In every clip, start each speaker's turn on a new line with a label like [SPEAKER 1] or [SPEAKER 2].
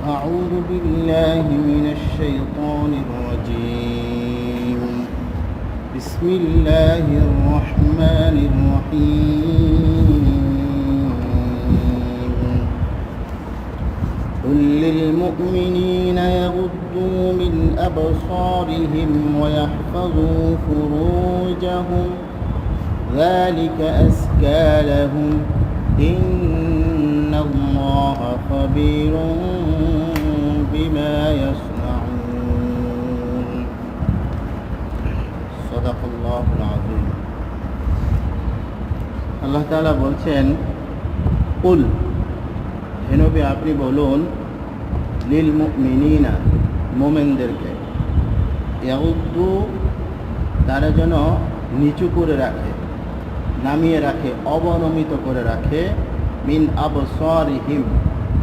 [SPEAKER 1] أعوذ بالله من الشيطان الرجيم بسم الله الرحمن الرحيم قل للمؤمنين يغضوا من أبصارهم ويحفظوا فروجهم ذلك أزكى لهم إن الله خبير بما يصنعون صدق الله العظيم আল্লাহ তাআলা বলছেন কুল হে নবী আপনি বলুন লিল মুমিনিনা মুমিনদেরকে ইয়াগুদ্দু তারা যেন নিচু করে রাখে, নামিয়ে রাখে, অবনমিত করে রাখে মিন আবসারিহিম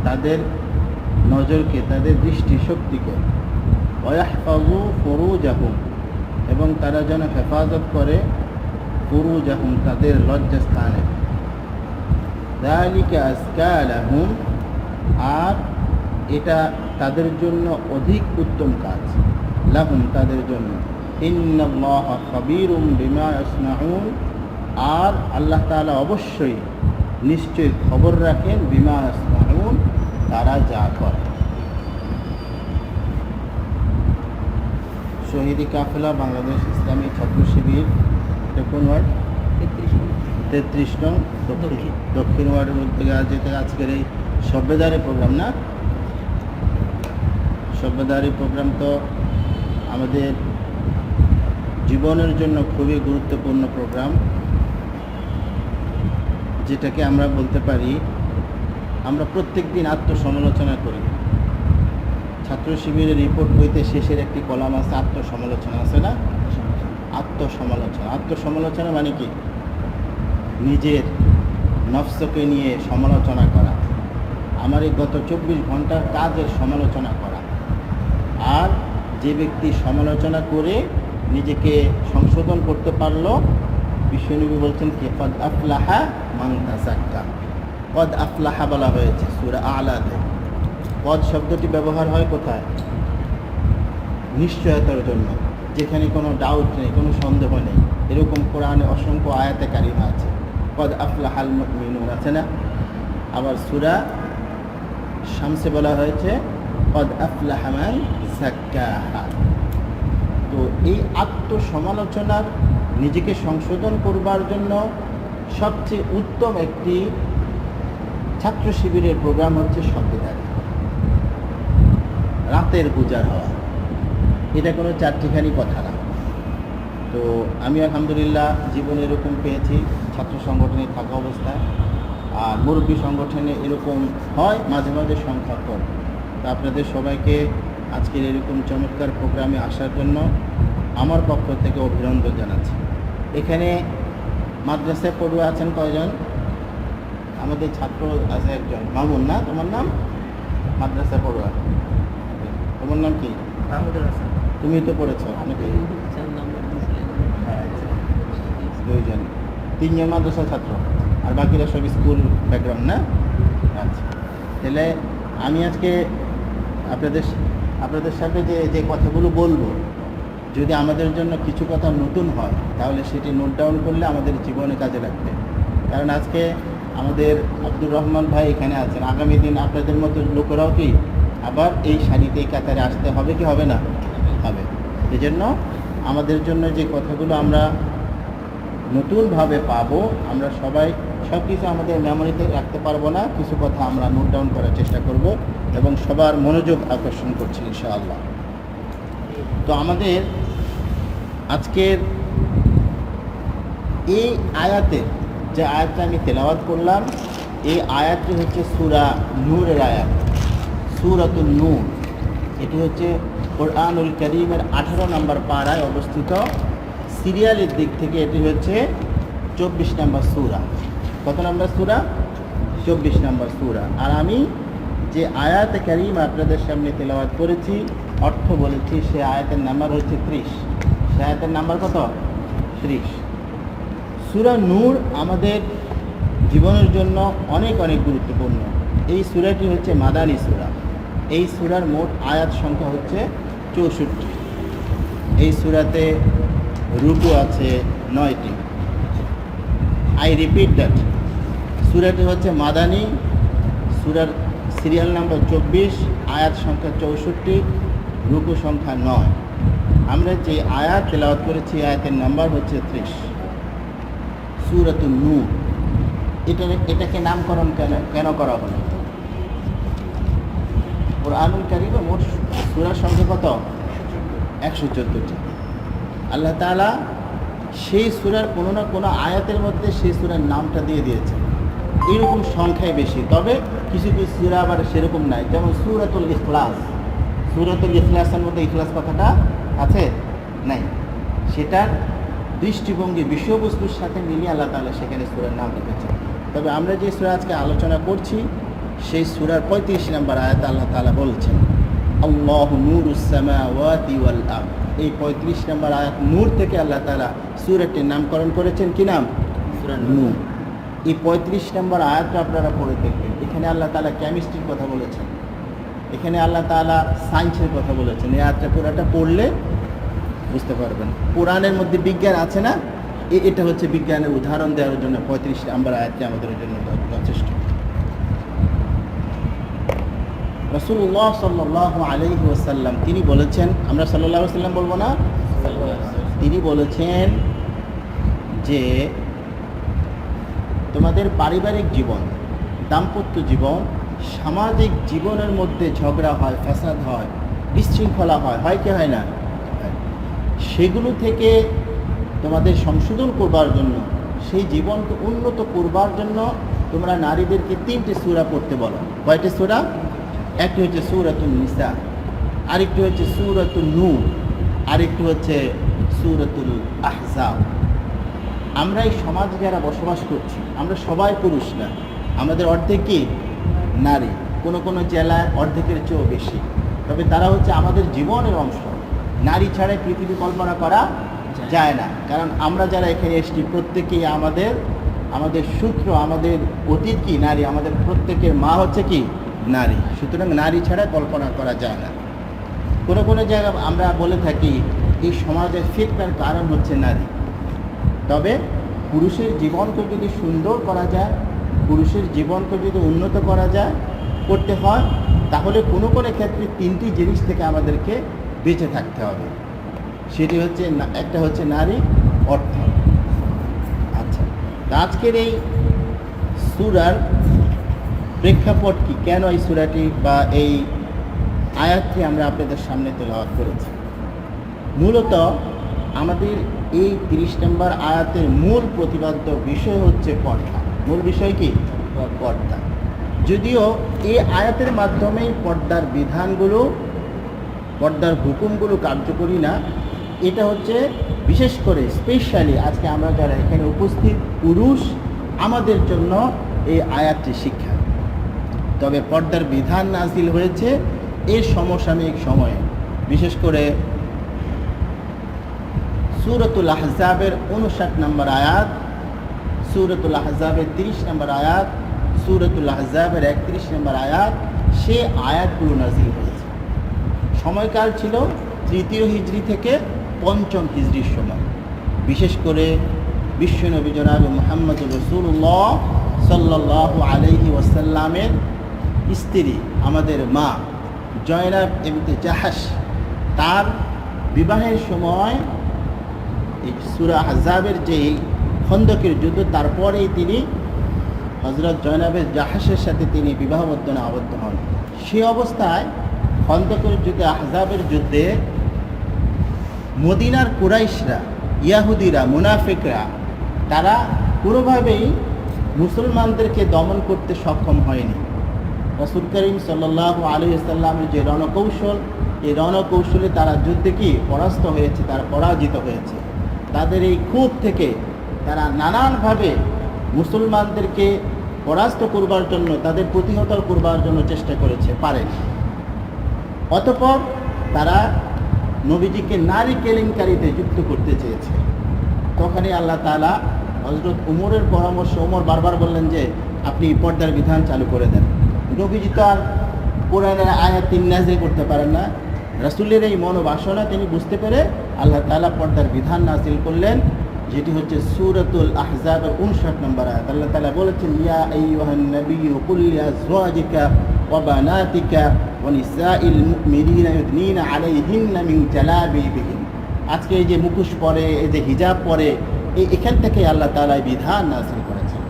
[SPEAKER 1] তাদের নজরকে, তাদের দৃষ্টিশক্তিকে, ওয়াহফাযু ফুরুজাহুম এবং তারা যেন হেফাজত করে ফুরুজাহুম তাদের লজ্জাস্থানে, যালিকা আযকা লাহুম আর এটা তাদের জন্য অধিক উত্তম কাজ, লাহুম তাদের জন্য, ইন্নাল্লাহা খাবীরুম বিমা ইয়াসনাউন আর আল্লাহ তাআলা অবশ্যই নিশ্চয়ই খবর রাখেন বিমা ইয়াসনাউন তারা যা করে। শহীদি কাফেলা বাংলাদেশ ইসলামী ছাত্র শিবির কোন ওয়ার্ড? 33 নং দক্ষিণ ওয়ার্ডের মধ্যে যেটা আজকের এই সভ্যদারি প্রোগ্রাম না, সভ্যদারি প্রোগ্রাম তো আমাদের জীবনের জন্য খুবই গুরুত্বপূর্ণ প্রোগ্রাম, যেটাকে আমরা বলতে পারি আমরা প্রত্যেক দিন আত্মসমালোচনা করি। ছাত্র শিবিরের রিপোর্ট বইতে শেষের একটি কলাম আছে আত্মসমালোচনা, আছে না? আত্মসমালোচনা, আত্মসমালোচনা মানে কি? নিজের নফসকে নিয়ে সমালোচনা করা, আমার এই গত 24 ঘন্টার কাজের সমালোচনা করা। আর যে ব্যক্তি সমালোচনা করে নিজেকে সংশোধন করতে পারলো, বিশ্বনবী বলছেন কি কদ আফলাহা মান তাযাক্কা। কদ আফলাহা বলা হয়েছে সূরা আ'লাতে। কদ শব্দটি ব্যবহার হয় কোথায়? নিশ্চয়তার জন্য, যেখানে কোনো ডাউট নেই, কোনো সন্দেহ নেই। এরকম কোরআনে অসংখ্য আয়াতে কারিমা আছে, কদ আফলাহাল মুমিনুন আছে না? আবার সূরা শামসে বলা হয়েছে কদ আফলাহা মান যাক্কাহা। তো এই আত্মসমালোচনার, নিজেকে সংশোধন করবার জন্য সবচেয়ে উত্তম একটি ছাত্র শিবিরের প্রোগ্রাম হচ্ছে সভ্যদারি, রাতের গুজার হওয়া। এটা কোনো চারটিখানি কথা না। তো আমি আলহামদুলিল্লাহ জীবনে এরকম পেয়েছি ছাত্র সংগঠনে থাকা অবস্থায়, আর মুরব্বী সংগঠনে এরকম হয় মাঝে মাঝে সংখ্যা কম। তো আপনাদের সবাইকে আজকের এরকম চমৎকার প্রোগ্রামে আসার জন্য আমার পক্ষ থেকে অভিনন্দন জানাচ্ছি। এখানে মাদ্রাসায় পড়ুয়া আছেন কয়জন? আমাদের ছাত্র আছে একজন, মামুন না? তোমার নাম? মাদ্রাসায় পড়ুয়া, তোমার নাম কি? তুমি তো পড়েছো নাকি? দুইজন, তিনজন মাদ্রাসা ছাত্র, আর বাকিরা সব স্কুল ব্যাকগ্রাউন্ড না? আচ্ছা, তাহলে আমি আজকে আপনাদের সাথে যে কথাগুলো বলবো, যদি আমাদের জন্য কিছু কথা নতুন হয় তাহলে সেটি নোট ডাউন করলে আমাদের জীবনে কাজে লাগবে। কারণ আজকে আমাদের আব্দুর রহমান ভাই এখানে আছেন, আগামী দিন আপনাদের মতো লোকেরাও কি আবার এই সারিতে এই কাতারে আসতে হবে কি হবে না? হবে। এই জন্য আমাদের জন্য যে কথাগুলো আমরা নতুনভাবে পাবো, আমরা সবাই সব কিছু আমাদের মেমোরিতে রাখতে পারবো না, কিছু কথা আমরা নোট ডাউন করার চেষ্টা করব এবং সবার মনোযোগ আকর্ষণ করছি ইনশাআল্লাহ। তো আমাদের আজকের এই আয়াতের যে আয়াতটা আমি তেলাওয়াত করলাম, এই আয়াতটি হচ্ছে সূরা নূরের আয়াত, সূরাতুন নূর। এটি হচ্ছে কোরআনুল কারীমের 18 নম্বর পারায় অবস্থিত। সিরিয়ালের দিক থেকে এটি হচ্ছে 24 নম্বর সূরা। কত নম্বর সূরা? 24 নম্বর সূরা। আর আমি যে আয়াতে কারীমা আপনাদের সামনে তেলাওয়াত করেছি, অর্থ বলেছি, সে আয়াতের নাম্বার হচ্ছে 30। সে আয়াতের নাম্বার কত? 30। সূরা নূর আমাদের জীবনের জন্য অনেক অনেক গুরুত্বপূর্ণ। এই সূরাটি হচ্ছে মাদানী সূরা। এই সূরার মোট আয়াত সংখ্যা হচ্ছে 64। এই সূরাতে রুকু আছে 9টি। আই রিপিট দ্যাট, সূরাটি হচ্ছে মাদানী, সূরার সিরিয়াল নাম্বার 24, আয়াত সংখ্যা 64, রুকু সংখ্যা 9। আমরা যে আয়াত তেলাওয়াত করেছি আয়াতের নাম্বার হচ্ছে 30, সূরাতুন নূর। এটাকে নামকরণ কেন করা হলো? কুরআনুল কারীমে মোট সূরার সংখ্যা কত? 114টি। আল্লাহ তাআলা সেই সূরার কোনো না কোনো আয়াতের মধ্যে সেই সূরার নামটা দিয়ে দিয়েছেন। এইরকম সংখ্যায় বেশি, তবে কিছু কিছু সূরা আবার সেরকম নাই। যেমন সূরাতুল ইখলাস, সূরাতুল ইখলাসের মধ্যে ইখলাস কথাটা আছে নাই, সেটার দৃষ্টিভঙ্গি বিষয়বস্তুর সাথে মিলিয়ে আল্লাহ তাআলা সেখানে সূরার নাম রেখেছেন। তবে আমরা যে সূরা আজকে আলোচনা করছি সেই সূরার 35 নম্বর আয়াতে আল্লাহ তাআলা বলছেন আল্লাহু নূরুস সামাওয়াতি ওয়াল আরদ। এই 35 নম্বর আয়াত নূর থেকে আল্লাহ তাআলা সূরাটির নামকরণ করেছেন। কি নাম? সূরা নূর। এই 35 নম্বর আয়াতটা আপনারা পড়ে দেখবেন। এখানে আল্লাহ তাআলা কেমিস্ট্রির কথা বলেছেন, এখানে আল্লাহ তাআলা সায়েন্সের কথা বলেছেন। এই আয়াতটা পুরাটা পড়লে বুঝতে পারবেন। কোরআনের মধ্যে বিজ্ঞান আছে না, এটা হচ্ছে বিজ্ঞানের উদাহরণ দেওয়ার জন্য 35 নম্বর আয়াতটি আমাদের জন্য যথেষ্ট। রাসূলুল্লাহ সাল্লাল্লাহু আলাইহি ওয়াসাল্লাম তিনি বলেছেন, আমরা সাল্লাল্লাহু আলাইহি ওয়াসাল্লাম বলবো না, তিনি বলেছেন যে তোমাদের পারিবারিক জীবন, দাম্পত্য জীবন, সামাজিক জীবনের মধ্যে ঝগড়া হয়, ফ্যাসাদ হয়, বিশৃঙ্খলা হয় কি হয় না? সেগুলো থেকে তোমাদের সংশোধন করবার জন্য, সেই জীবনকে উন্নত করবার জন্য তোমরা নারীদেরকে 3টি সূরা পড়তে বলো। কয়টি সূরা? একটি হচ্ছে সূরাতুন নিসা, আরেকটি হচ্ছে সূরাতুন নূর, আরেকটি হচ্ছে সূরাতুল আহজাব। আমরা এই সমাজে যারা বসবাস করছি, আমরা সবাই পুরুষ না, আমাদের অর্ধেক কি নারী, কোনো কোনো জেলায় অর্ধেকের চেয়েও বেশি। তবে তারা হচ্ছে আমাদের জীবনের অংশ। নারী ছাড়াই পৃথিবী কল্পনা করা যায় না। কারণ আমরা যারা এখানে এসেছি প্রত্যেকেই আমাদের সূত্র, আমাদের অতীত কি নারী, আমাদের প্রত্যেকের মা হচ্ছে কি নারী। সুতরাং নারী ছাড়া কল্পনা করা যায় না। কোনো কোনো জায়গায় আমরা বলে থাকি এই সমাজের ফিতনার কারণ হচ্ছে নারী। তবে পুরুষের জীবনকে যদি সুন্দর করা যায়, পুরুষের জীবনকে যদি উন্নত করা যায়, করতে হয়, তাহলে কোনো কোনো ক্ষেত্রে 3টি জিনিস থেকে আমাদেরকে বেঁচে থাকতে হবে। সেটি হচ্ছে, একটা হচ্ছে নারী, অর্থ। আচ্ছা, আজকের এই সূরার প্রেক্ষাপট কি, কেন এই সূরাটি বা এই আয়াতটি আমরা আপনাদের সামনে তেলাওয়াত করেছি? মূলত আমাদের এই 30 নম্বর আয়াতের মূল প্রতিপাদ্য বিষয় হচ্ছে পর্দা। মূল বিষয় কি? পর্দা। যদিও এই আয়াতের মাধ্যমে পর্দার বিধানগুলো, পর্দার হুকুমগুলো কার্যকরী না, এটা হচ্ছে বিশেষ করে স্পেশালি আজকে আমরা যারা এখানে উপস্থিত পুরুষ, আমাদের জন্য এই আয়াতটি শিক্ষা। তবে পর্দার বিধান নাযিল হয়েছে এই সমসাময়িক সময়ে, বিশেষ করে সূরাতুল আহজাবের 59 নম্বর আয়াত, সূরাতুল আহজাবের 30 নম্বর আয়াত, সূরাতুল আহজাবের 31 নম্বর আয়াত, সে আয়াতগুলো নাযিল হয়েছে। সময়কাল ছিল 3য় হিজরি থেকে 5ম হিজরির সময়। বিশেষ করে বিশ্বনবী জনাব মুহাম্মদুর রাসূলুল্লাহ সাল্লাল্লাহু আলাইহি ওয়াসাল্লামের স্ত্রী, আমাদের মা জয়নাব ইবনে জাহাশ, তার বিবাহের সময় এই সূরা আহজাবের যে খন্দকের যুদ্ধ, তারপরেই তিনি হযরত জয়নাবের জাহাশের সাথে তিনি বিবাহবদ্ধ আবদ্ধ হন। সেই অবস্থায় খন্দকের যুদ্ধে, আহজাবের যুদ্ধে মদিনার কুরাইশরা, ইয়াহুদিরা, মুনাফিকরা, তারা কোনোভাবেই মুসলমানদেরকে দমন করতে সক্ষম হয়নি। রাসূল করিম সাল্লাল্লাহু আলাইহি ওয়াসাল্লামের যে রণকৌশল, এই রণকৌশলে তারা যুদ্ধে কি পরাস্ত হয়েছে, তারা পরাজিত হয়েছে। তাদের এই ক্ষোভ থেকে তারা নানানভাবে মুসলমানদেরকে পরাস্ত করবার জন্য, তাদের প্রতিহত করবার জন্য চেষ্টা করেছে, পারেনি। অতঃপর তারা নবীজিকে নারী কেলেঙ্কারিতে যুক্ত করতে চেয়েছে। তখনই আল্লাহ তাআলা হযরত উমরের পরামর্শ, উমর বারবার বললেন যে আপনি পর্দার বিধান চালু করে দেন। নবীজি তো আর কোরআনের আয়াত তিনি নাযিল করতে পারেন না। রাসূলের এই মনোবাসনা তিনি বুঝতে পেরে আল্লাহ তাআলা পর্দার বিধান নাযিল করলেন, যেটি হচ্ছে সূরাতুল আহজাবের 59 নম্বর আয়াত। আল্লাহ তাআলা বলেছেন, ইয়া আইয়ুহান নাবিয়্যু কুল লিআজওয়াজিকা ওয়া বানাতিকা ওয়া নিসাইল মুমিনিনা ইউদনিনা আলাইহিন্না মিন জালাবিবিহিন। আজকে এই যে মুখোশ পরে, এই যে হিজাব পরে, এখান থেকে আল্লাহ তাআলা বিধান নাযিল করেছেন।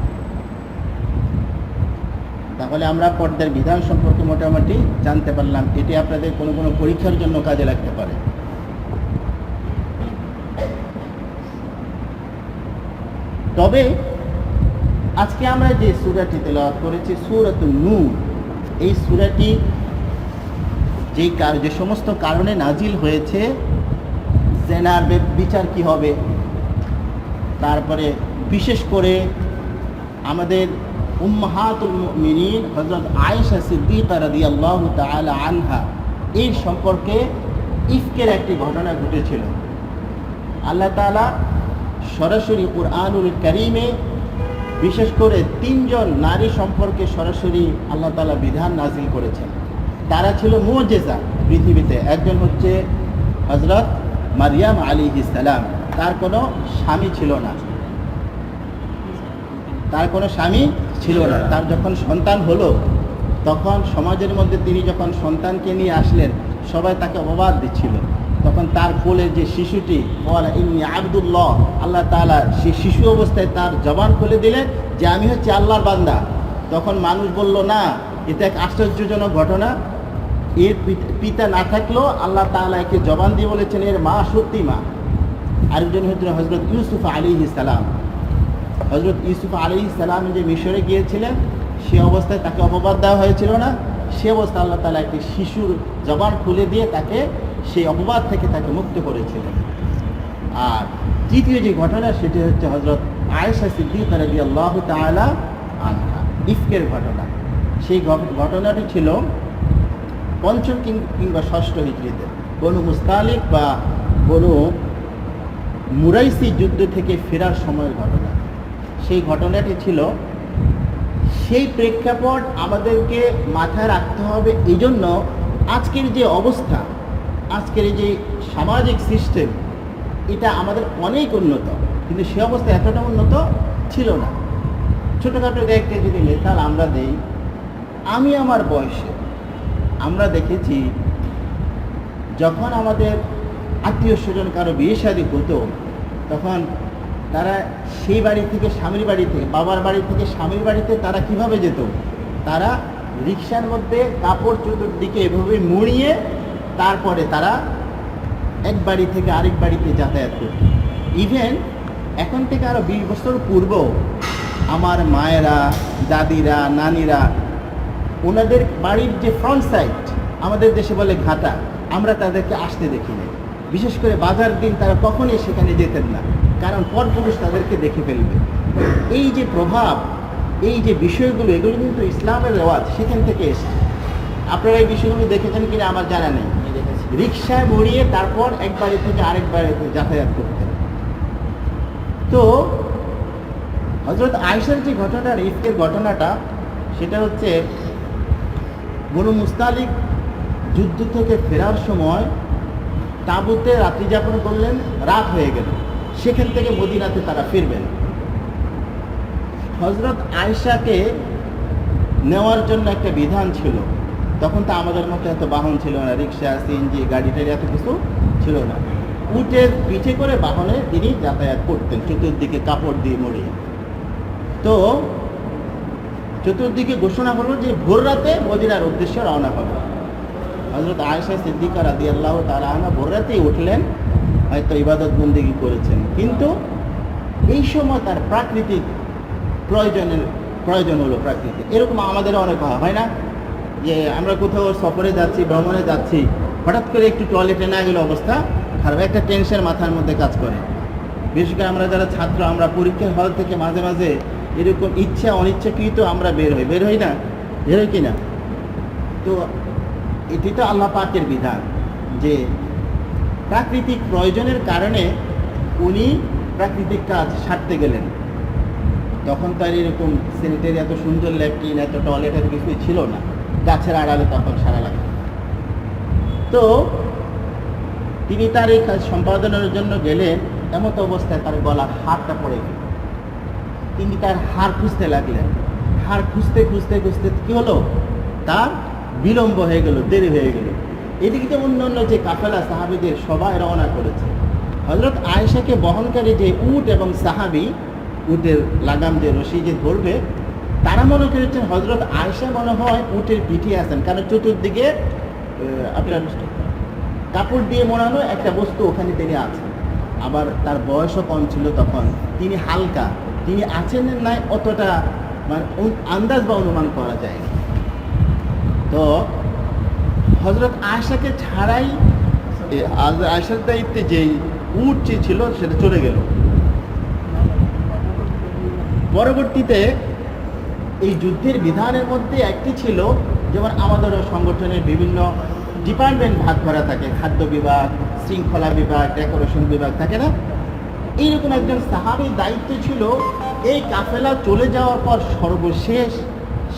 [SPEAKER 1] তাহলে আমরা পর্দার বিধান সম্পর্কে মোটামুটি জানতে পারলাম। এটি আপনাদের কোনো কোনো পরীক্ষার জন্য কাজে লাগতে পারে। তবে আজকে আমরা যে সূরাটি তেলাওয়াত করেছি, সূরাতুন নূর, এই সূরাটি যে সমস্ত কারণে নাজিল হয়েছে, জেনার বিচার কি হবে, তারপরে বিশেষ করে আমাদের উম্মাহাতুল মুমিনিন হযরত আয়েশা সিদ্দিকা রাদিয়াল্লাহু তাআলা আনহা এর সম্পর্কে ইফকের একটি ঘটনা ঘটেছিল। আল্লাহ তাআলা সরাসরি কুরআনুল কারীমে বিশেষ করে 3 জন নারী সম্পর্কে সরাসরি আল্লাহ তাআলা বিধান নাজিল করেছেন। তারা ছিল মুজিজা পৃথিবীতে। একজন হচ্ছে হযরত মারইয়াম আলাইহিস সালাম, তার কোনো স্বামী ছিল না। তার যখন সন্তান হলো, তখন সমাজের মধ্যে তিনি যখন সন্তানকে নিয়ে আসলেন, সবাই তাকে অপবাদ দিচ্ছিল। তখন তার কোলে যে শিশুটি, ওয়ালা ইন্নী আব্দুল্লাহ, আল্লাহ তাআলা সেই শিশু অবস্থায় তার জবান খুলে দিলেন যে আমি হচ্ছে আল্লাহর বান্দা। তখন মানুষ বলল, না, এটা এক আশ্চর্যজনক ঘটনা। এর পিতা না থাকলেও আল্লাহ তাআলা একে জবান দিয়ে বলেছেন এর মা সত্যি মা। আরেকজন হচ্ছেন হযরত ইউসুফ আলাইহিস সালাম। হযরত ইউসুফ আলাইহিস সালাম যে মিশরে গিয়েছিলেন, সে অবস্থায় তাকে অপবাদ দেওয়া হয়েছিল না? সে অবস্থায় আল্লাহ তাআলা একটি শিশুর জবান খুলে দিয়ে তাকে সেই অপবাদ থেকে তাকে মুক্ত করেছিলেন। আর তৃতীয় যে ঘটনা, সেটি হচ্ছে হযরত আয়েশা সিদ্দিকা রাদিয়াল্লাহু তাআলা আনহা, ইফকের ঘটনা। সেই ঘটনাটি ছিল 5ম কিংবা 6ষ্ঠ হিজরিতে বনু মুস্তালিক বা বনু মুরাইসি যুদ্ধ থেকে ফেরার সময়ের ঘটনা। সেই ঘটনাটি ছিল, সেই প্রেক্ষাপট আমাদেরকে মাথায় রাখতে হবে। এই জন্য আজকের যে অবস্থা, আজকের এই যে সামাজিক সিস্টেম, এটা আমাদের অনেক উন্নত, কিন্তু সে অবস্থা এতটা উন্নত ছিল না। ছোটোখাটো একটা যদি মেথাল আমরা দেই, আমি আমার বয়সে আমরা দেখেছি যখন আমাদের আত্মীয় স্বজন কারো বিয়ে শাদী হতো, তখন তারা সেই বাড়ি থেকে স্বামীর বাড়ি থেকে, বাবার বাড়ি থেকে স্বামীর বাড়িতে তারা কিভাবে যেত? তারা রিকশার মধ্যে কাপড় চতুর্দিকে এভাবে মুড়িয়ে তারপরে তারা এক বাড়ি থেকে আরেক বাড়িতে যাতায়াত করত। ইভেন এখন থেকে আরও 20 বছর পূর্বেও আমার মায়েরা, দাদিরা, নানিরা, ওনাদের বাড়ির যে ফ্রন্ট সাইড, আমাদের দেশে বলে ঘাটা, আমরা তাদেরকে আসতে দেখি না। বিশেষ করে বাজার দিন তারা কখনই সেখানে যেতেন না, কারণ পরপুরুষ তাদেরকে দেখে ফেলবে। এই যে প্রভাব, এই যে বিষয়গুলো, এগুলো কিন্তু ইসলামের রেওয়াজ, সেখান থেকে এসেছে। আপনারা এই বিষয়গুলো দেখেছেন কিনা আমার জানা নেই। রিকশায় মুড়িয়ে তারপর এক বাড়ি থেকে আরেক বাড়িতে যাতায়াত করতেন। তো হযরত আয়েশার যে ঘটনার ইফকের ঘটনাটা, সেটা হচ্ছে বনু মুস্তালিক যুদ্ধ থেকে ফেরার সময় তাঁবুতে রাত্রি যাপন করলেন, রাত হয়ে গেল। সেখান থেকে মদিনাতে তারা ফিরবেন। হযরত আয়েশাকে নেওয়ার জন্য একটা বিধান ছিল। তখন তো আমাদের মতো এত বাহন ছিল না, রিক্সা, সিএনজি, গাড়ি টাড়ি এত কিছু ছিল না। উটের পিঠে করে বাহনে তিনি যাতায়াত করতেন, চতুর্দিকে কাপড় দিয়ে মুড়িয়ে। তো চতুর্দিকে ঘোষণা হলো যে ভোর রাতে মদিনার উদ্দেশ্যে রওনা হবে। হযরত আয়েশা সিদ্দিকা রাদিয়াল্লাহু তাআলা আনহা ভোর রাতেই উঠলেন, হয়তো ইবাদত বন্দেগী করেছেন, কিন্তু এই সময় তার প্রাকৃতিক প্রয়োজন হলো। প্রাকৃতিক এরকম আমাদের অনেক হয় না, যে আমরা কোথাও সফরে যাচ্ছি, ভ্রমণে যাচ্ছি, হঠাৎ করে একটু টয়লেটে না গেলে অবস্থা খারাপ, একটা টেনশন মাথার মধ্যে কাজ করে। বিশেষ করে আমরা যারা ছাত্র, আমরা পরীক্ষার হল থেকে মাঝে মাঝে এরকম ইচ্ছা অনিচ্ছাকৃত আমরা বের হই না, বের হই কিনা? তো এটি তো আল্লাহ পাকের বিধান যে প্রাকৃতিক প্রয়োজনের কারণে উনি প্রাকৃতিক কাজ সারতে গেলেন। তখন তার এরকম স্যানিটারি এত সুন্দর ল্যাট্রিন, এত টয়লেট, এত কিছুই ছিল না। গাছের আড়ালে তখন সারা লাগে। তো তিনি তার এই কাজ সম্পাদনের জন্য গেলেন, এমত অবস্থায় তার গলার হারটা পড়ে গেল। তিনি তার হার খুঁজতে লাগলেন। হার খুঁজতে খুঁজতে খুঁজতে কি হলো, তার বিলম্ব হয়ে গেল, দেরি হয়ে গেল। এদিকে যে অন্যান্য যে কাফেলা সাহাবীদের সবাই রওনা করেছে, হযরত আয়েশাকে বহনকারী যে উট এবং সাহাবী, উটের লাগাম যে রশি যে ধরবে, তারা মনে করেছেন হযরত আয়েশা মনে হয় উটের পিঠে আছেন, কারণ চতুর্দিকে আপনার কাপড় দিয়ে মোড়ানো একটা বস্তু ওখানে তিনি আছেন। আবার তার বয়সও কম ছিল তখন, তিনি হালকা, তিনি আছেন নাই অতটা মানে আন্দাজ বা অনুমান করা যায় না। তো হযরত আয়েশাকে ছাড়াই আয়েশার দায়িত্বে যেই উট যে ছিল সেটা চলে গেল। পরবর্তীতে এই যুদ্ধের বিধানের মধ্যে একটি ছিল, যেমন আমাদের সংগঠনের বিভিন্ন ডিপার্টমেন্ট ভাগ করা থাকে, খাদ্য বিভাগ, শৃঙ্খলা বিভাগ, ডেকোরেশন বিভাগ থাকে না, এইরকম একজন সাহাবীর দায়িত্ব ছিল এই কাফেলা চলে যাওয়ার পর সর্বশেষ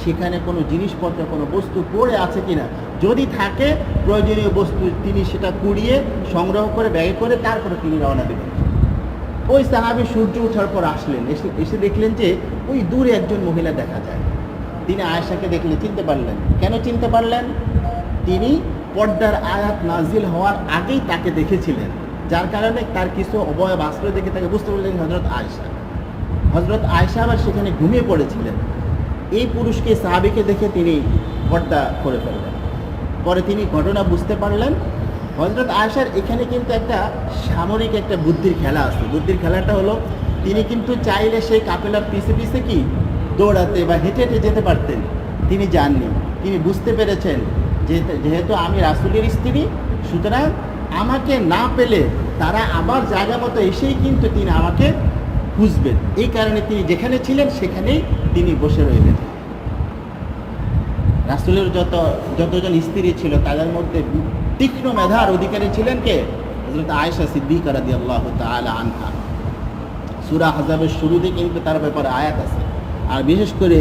[SPEAKER 1] সেখানে কোনো জিনিসপত্র, কোনো বস্তু পড়ে আছে কিনা, যদি থাকে প্রয়োজনীয় বস্তু তিনি সেটা কুড়িয়ে সংগ্রহ করে ব্যাগে করে তারপরে তিনি রওনা দেবেন। ওই সাহাবী সূর্য ওঠার পর আসলেন, এসে দেখলেন যে ওই দূরে একজন মহিলা দেখা যায়। তিনি আয়েশাকে দেখলে চিনতে পারলেন। কেন চিনতে পারলেন? তিনি পর্দার আয়াত নাজিল হওয়ার আগেই তাকে দেখেছিলেন, যার কারণে তার কিছু অবয়ব আশ্রয় দেখে তাকে বুঝতে পারলেন হযরত আয়েশা। হযরত আয়েশা আবার সেখানে ঘুমিয়ে পড়েছিলেন। এই পুরুষকে, সাহাবীকে দেখে তিনি পর্দা করে ফেললেন। পরে তিনি ঘটনা বুঝতে পারলেন। হযরত আয়েশার এখানে কিন্তু একটা সামরিক একটা বুদ্ধির খেলা আছে। বুদ্ধির খেলাটা হলো, তিনি কিন্তু চাইলে সেই কাফেলার পিছে পিছে কি দৌড়াতে বা হেঁটে হেঁটে যেতে পারতেন, তিনি যাননি। তিনি বুঝতে পেরেছেন যে যেহেতু আমি রাসূলের স্ত্রী, সুতরাং আমাকে না পেলে তারা আবার জায়গা মতো এসেই কিন্তু তিনি আমাকে খুঁজবেন। এই কারণে তিনি যেখানে ছিলেন সেখানেই তিনি বসে রইলেন। রাসূলের যতজন স্ত্রী ছিল তাদের মধ্যে তীক্ষ্ণ মেধার অধিকারী ছিলেন কে? হযরত আয়েশা সিদ্দিকা রাদিয়াল্লাহু তাআলা আনহা। সূরা আহজাবের শুরুতে কিন্তু তার ব্যাপারে আয়াত আছে। আর বিশেষ করে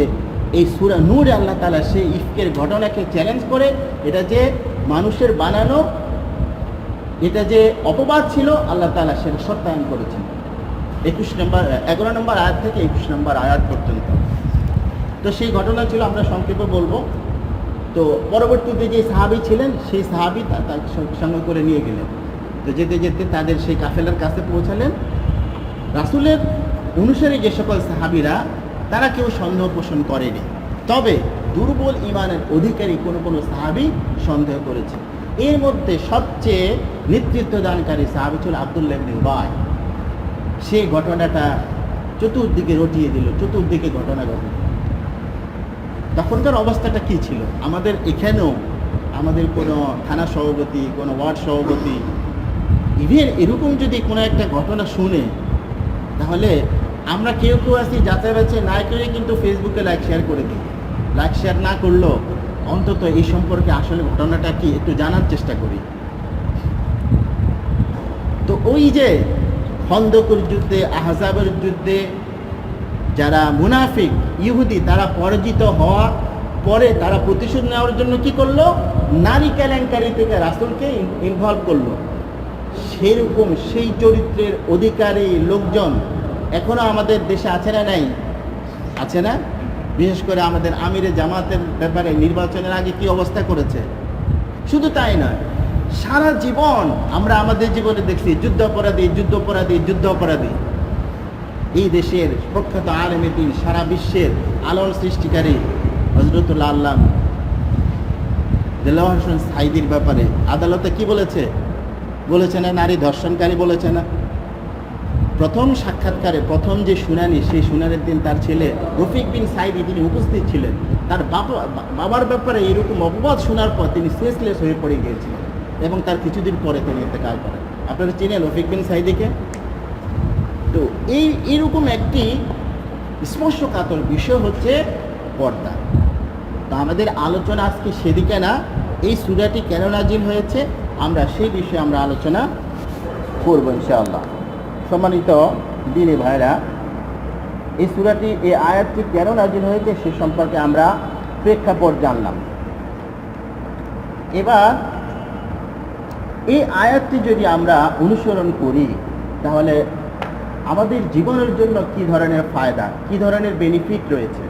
[SPEAKER 1] এই সূরা নূরে আল্লাহ তাআলা সেই ইফকের ঘটনাকে চ্যালেঞ্জ করে, এটা যে মানুষের বানানো, এটা যে অপবাদ ছিল, আল্লাহ তাআলা সেটা সত্যায়ন করেছেন। 11 নম্বর আয়াত থেকে 21 নম্বর আয়াত পর্যন্ত। তো সেই ঘটনা ছিল, আমরা সংক্ষেপে বলবো। তো পরবর্তীতে যে সাহাবী ছিলেন, সেই সাহাবী তার সঙ্গে করে নিয়ে গেলেন। তো যেতে যেতে তাদের সেই কাফেলার কাছে পৌঁছালেন। রাসূলের অনুসারী যে সকল সাহাবীরা, তারা কেউ সন্দেহ পোষণ করেনি, তবে দুর্বল ঈমানের অধিকারী কোনো কোনো সাহাবী সন্দেহ করেছে। এর মধ্যে সবচেয়ে নেতৃত্ব দানকারী সাহাবী ছিল আব্দুল্লাহ ইবনে উবাই। সেই ঘটনাটা চতুর্দিকে রটিয়ে দিল, চতুর্দিকে ঘটনা ঘটল। তখনকার অবস্থাটা কি ছিল? আমাদের এখানেও আমাদের কোনো থানা সভাপতি, কোনো ওয়ার্ড সভাপতি, ইভেন এরকম যদি কোনো একটা ঘটনা শুনে, তাহলে আমরা কেউ কেউ আছি যাচাই বাছাই না করে কিন্তু ফেসবুকে লাইক শেয়ার করে দিই। লাইক শেয়ার না করলেও অন্তত এই সম্পর্কে আসলে ঘটনাটা কি একটু জানার চেষ্টা করি। তো ওই যে খন্দকের যুদ্ধে, আহজাবের যুদ্ধে যারা মুনাফিক ইহুদি, তারা পরাজিত হওয়া পরে তারা প্রতিশোধ নেওয়ার জন্য কি করলো? নারী কেলেঙ্কারি থেকে রাসূলকে ইনভলভ করলো। সেরকম সেই চরিত্রের অধিকারী লোকজন এখনো আমাদের দেশে আছে না? নাই? আছে না? বিশেষ করে আমাদের আমিরে জামাতের ব্যাপারে নির্বাচনের আগে কি অবস্থা করেছে। শুধু তাই নয়, সারা জীবন আমরা আমাদের জীবনে দেখছি যুদ্ধ অপরাধী, যুদ্ধ অপরাধী, যুদ্ধ অপরাধী। এই দেশের প্রখ্যাত আলেমে দ্বীন, সারা বিশ্বের আলোর সৃষ্টিকারী হযরতুল্লাহ আল্লামা দেলোয়ার হোসেন সাঈদীর ব্যাপারে আদালতে কি বলেছে? বলেছে না নারী ধর্ষণকারী, বলেছে না? প্রথম সাক্ষাৎকারে, প্রথম যে শুনানি, সেই শুনানির দিন তার ছেলে রফিক বিন সাঈদী তিনি উপস্থিত ছিলেন। তার বাবার ব্যাপারে এরকম অপবাদ শোনার পর তিনি সেন্সলেস হয়ে পড়ে গিয়েছিলেন এবং তার কিছুদিন পরে তিনি ইন্তেকাল করেন। আপনারা চিনেন রফিক বিন সাঈদীকে? তো এইরকম একটি স্পর্শকাতর বিষয় হচ্ছে পর্দা। তো আমাদের আলোচনা আজকে সেদিকে না, এই সূরাটি কেন নাজিল হয়েছে আমরা সেই বিষয়ে আমরা আলোচনা করব ইনশাআল্লাহ। সম্মানিত দিনী ভাইরা, এই সূরাটি, এই আয়াতটি কেন নাজিল হয়েছে সে সম্পর্কে আমরা প্রেক্ষাপট জানলাম। এবার এই আয়াতটি যদি আমরা অনুসরণ করি তাহলে আমাদের জীবনের জন্য কি ধরনের ফায়দা, কি ধরনের বেনিফিট রয়েছে।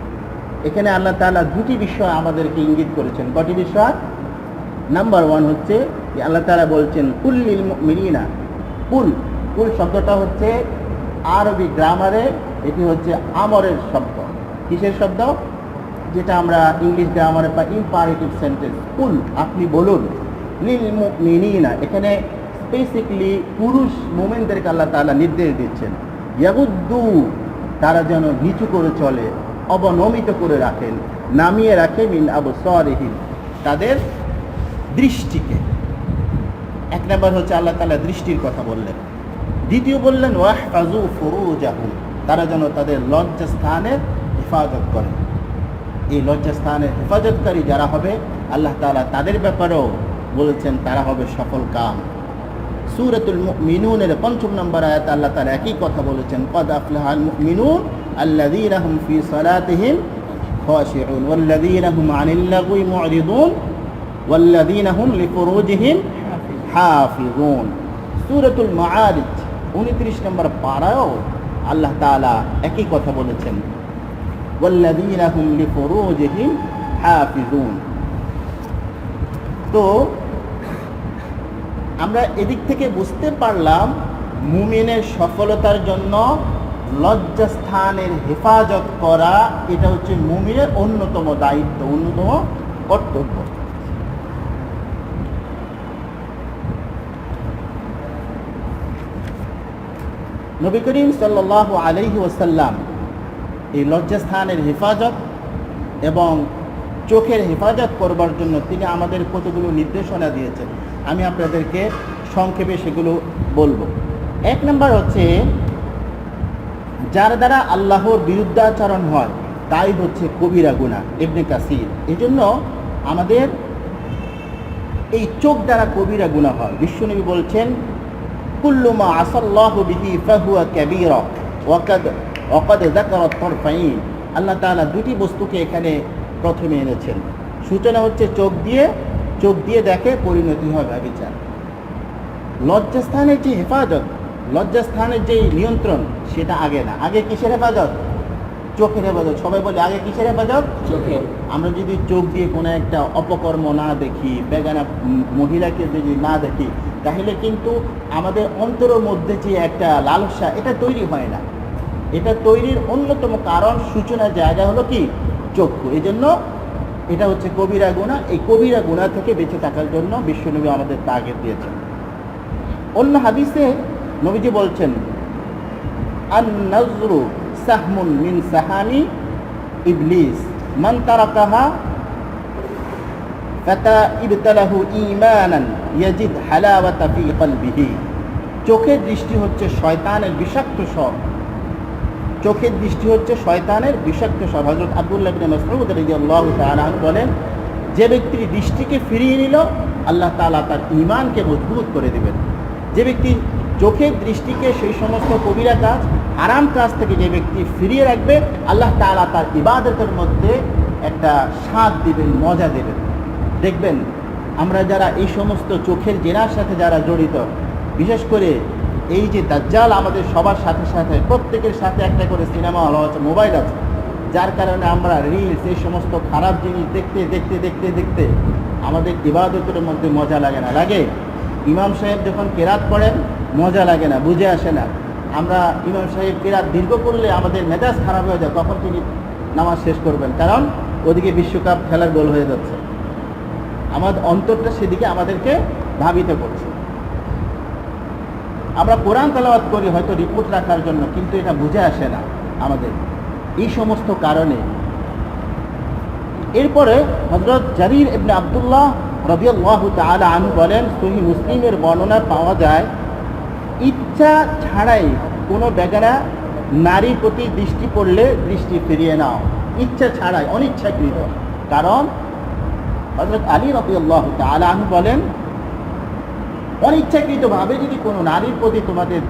[SPEAKER 1] এখানে আল্লাহ তাআলা দুটি বিষয় আমাদেরকে ইঙ্গিত করেছেন। কটি বিষয়? নাম্বার ওয়ান হচ্ছে যে আল্লাহ তাআলা বলছেন কুল্লিল মুমিনিনা, কুল শব্দটা হচ্ছে আরবি গ্রামারে এটি হচ্ছে আমরের শব্দ। কিসের শব্দ? যেটা আমরা ইংলিশ গ্রামারে পাই ইম্পারেটিভ সেন্টেন্স। কুল আপনি বলুন, লিল মুমিনিনা এখানে স্পেসিফিকলি পুরুষ মুমিনদেরকে আল্লাহ তাআলা নির্দেশ দিচ্ছেন ইয়াগুদ্দু তারা যেন নিচু করে চলে, অবনমিত করে রাখেন, নামিয়ে রাখে মিন আবসারিহিম তাদের দৃষ্টিকে। এক নম্বর হচ্ছে আল্লাহ তাআলা দৃষ্টির কথা বললেন। দ্বিতীয় বললেন ওয়াহফাজু ফুরুজাহুম তারা যেন তাদের লজ্জাস্থানের হেফাজত করে। এই লজ্জাস্থানের হেফাজতকারী যারা হবে আল্লাহ তাআলা তাদের ব্যাপারেও বলেছেন তারা হবে সফল কাম। সূরাতুল মুমিনুনের ৫ম নম্বর আয়াতে আল্লাহ তাআলা একই কথা বলেছেন ক্বাদ আফলাহাল মুমিনুন আল্লাযীনা হুম ফি সালাতিহিম খাশিউন ওয়াল্লাযীনা হুম আনিল লাগwi মু'রিদুন ওয়াল্লাযীনা হুম লিফুরুজিহিম হাফিজুন। সূরাতুল মাআরিজ ২৯ নম্বর পারায়ও আল্লাহ তাআলা একই কথা বলেছেন ওয়াল্লাযীনা হুম লিফুরুজিহিম হাফিজুন। তো আমরা এদিক থেকে বুঝতে পারলাম মুমিনের সফলতার জন্য লজ্জাস্থানের হেফাজত করা এটা হচ্ছে মুমিনের অন্যতম দায়িত্ব, অন্যতম কর্তব্য। নবী করিম সাল্লাল্লাহু আলাইহি ওয়াসাল্লাম এই লজ্জাস্থানের হেফাজত এবং চোখের হেফাজত করবার জন্য তিনি আমাদের কতগুলো নির্দেশনা দিয়েছেন। আমি আপনাদেরকে সংক্ষেপে সেগুলো বলবো। এক নম্বর হচ্ছে যার দ্বারা আল্লাহর বিরুদ্ধাচরণ হয় তাই হচ্ছে কবিরা গুনাহ, ইবনে কাসির। এই জন্য আমাদের এই চোখ দ্বারা কবিরা গুনাহ হয়। বিশ্বনবী বলছেন কুল্লু মা আসাল্লাহু বিহি ফাহুয়া কাবীরা ওয়াকাদ যাকারা তারফাইন। আল্লাহ তাআলা দুটি বস্তুকে এখানে প্রথমে এনেছেন। সূচনা হচ্ছে চোখ দিয়ে দেখে, পরিণতি হয় ব্যভিচার। লজ্জাস্থানের যে হেফাজত, লজ্জাস্থানের যে নিয়ন্ত্রণ সেটা আগে না। আগে কিসের হেফাজত? চোখের হেফাজত। সবাই বলে আগে কিসের হেফাজত? চোখের। আমরা যদি চোখ দিয়ে কোনো একটা অপকর্ম না দেখি, বেগানা মহিলাকে যদি না দেখি, তাহলে কিন্তু আমাদের অন্তরের মধ্যে যে একটা লালসা এটা তৈরি হয় না। এটা তৈরির অন্যতম কারণ সূচনার জায়গা হলো কি? চক্ষু। এই জন্য এটা হচ্ছে কবিরা গুনাহ। এই কবিরা গুনাহ থেকে বেঁচে থাকার জন্য বিশ্বনবী আমাদের তাগিদ দিয়েছেন। অন্য হাদিসে নবীজি বলছেন আন-নাজরু সাহমুন মিন সাহামি ইবলিস মান তারাকাহা ফাতা ইবতালাহু ঈমানান ইয়াজিদ হালাওয়াতা ফি কলবিহি। চোখের দৃষ্টি হচ্ছে শয়তানের বিষাক্ত সব। চোখের দৃষ্টি হচ্ছে শয়তানের বিষাক্ত সব। হযরত আব্দুল্লাহ ইবনে মাসউদ রাদিয়াল্লাহু তাআলা আনহু বলেন যে ব্যক্তি দৃষ্টিকে ফিরিয়ে নিল আল্লাহ তাআলা তার ঈমানকে মজবুত করে দিবেন। যে ব্যক্তি চোখের দৃষ্টিকে সেই সমস্ত কবিরা কাজ, হারাম কাজ থেকে যে ব্যক্তি ফিরিয়ে রাখবে আল্লাহ তাআলা তার ইবাদতের মধ্যে একটা স্বাদ দিবেন, মজা দেবেন। দেখবেন আমরা যারা এই সমস্ত চোখের জেনার সাথে যারা জড়িত, বিশেষ করে এই যে দাজ্জাল আমাদের সবার সাথে সাথে প্রত্যেকের সাথে একটা করে সিনেমা হল আছে, মোবাইল আছে, যার কারণে আমরা রিলস এই সমস্ত খারাপ জিনিস দেখতে দেখতে দেখতে দেখতে আমাদের ইবাদতের মধ্যে মজা লাগে না। লাগে ইমাম সাহেব যখন কেরাত পড়েন মজা লাগে না, বুঝে আসে না। আমরা ইমাম সাহেব কেরাত দীর্ঘ করলে আমাদের মেজাজ খারাপ হয়ে যায়, তখন তিনি নামাজ শেষ করবেন, কারণ ওদিকে বিশ্বকাপ খেলার গোল হয়ে যাচ্ছে। আমাদের অন্তরটা সেদিকে আমাদেরকে ধাবিত করছে। আমরা কোরআন তেলাওয়াত করি হয়তো রিপোর্ট রাখার জন্য, কিন্তু এটা বুঝে আসে না আমাদের এই সমস্ত কারণে। এরপরে হযরত জারির ইবনে আব্দুল্লাহ রাদিয়াল্লাহু তাআলা আনহু বলেন, সহিহ মুসলিমের বর্ণনা পাওয়া যায় ইচ্ছা ছাড়াই কোনো বেগানা নারীর প্রতি দৃষ্টি পড়লে দৃষ্টি ফিরিয়ে নাও, ইচ্ছা ছাড়াই, অনিচ্ছাকৃত। কারণ হযরত আলী রাদিয়াল্লাহু তাআলা আনহু বলেন অনিচ্ছাকৃতভাবে যদি কোনো নারীর প্রতি তোমাদের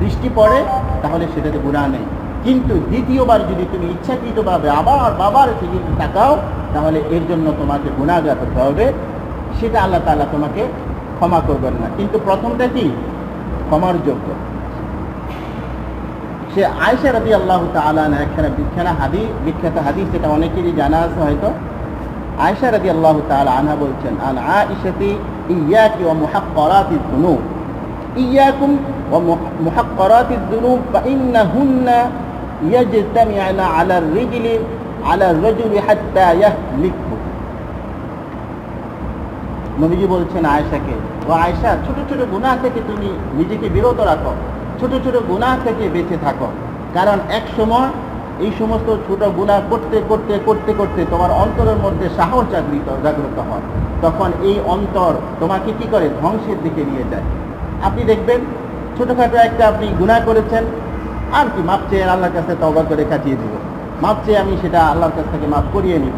[SPEAKER 1] দৃষ্টি পড়ে তাহলে সেটাতে গুনাহ নেই, কিন্তু দ্বিতীয়বার যদি তুমি ইচ্ছাকৃতভাবে আবার বাবার দিকে তাকাও তাহলে এর জন্য তোমাকে গুনাহগার হতে হবে, সেটা আল্লাহ তাআলা তোমাকে ক্ষমা করবেন না। কিন্তু প্রথমটা কি? ক্ষমার যোগ্য। সে আয়েশা রাদিয়াল্লাহু তাআলা আনহা একখানা বিখ্যাত হাদিস, এটা অনেকেরই জানা আছে হয়তো। আয়েশা রাদিয়াল্লাহু তাআলা আনহা বলছেন, আন আয়েশাতি ইয়াকি ওয়া মুহাক্কারাতিজ যুনুব, ইয়াকুম ওয়া মুহাক্কারাতিজ যুনুব ফাইন্নাহুন্না ইয়াজতামিউনা আলা আর-রাজুলি হাত্তা ইয়াহলিকু। নবীজি বলছেন আয়েশাকে, ও আয়েশা, ছোট ছোট গুনাহ থেকে তুমি নিজেকে বিরত রাখো, ছোট ছোট গুনাহ থেকে বেঁচে থাকো, কারণ এক সময় এই সমস্ত ছোট গুনাহ করতে করতে করতে করতে তোমার অন্তরের মধ্যে সাহস জাগ্রত হয়, তখন এই অন্তর তোমাকে কি করে? ধ্বংসের দিকে নিয়ে যায়। আপনি দেখবেন ছোটোখাটো একটা আপনি গুনাহ করেছেন, আর কি মাপ চেয়ে আল্লাহর কাছে তওবা করে কাটিয়ে দিব, মাপ চেয়ে আমি সেটা আল্লাহর কাছ থেকে মাপ করিয়ে নিব।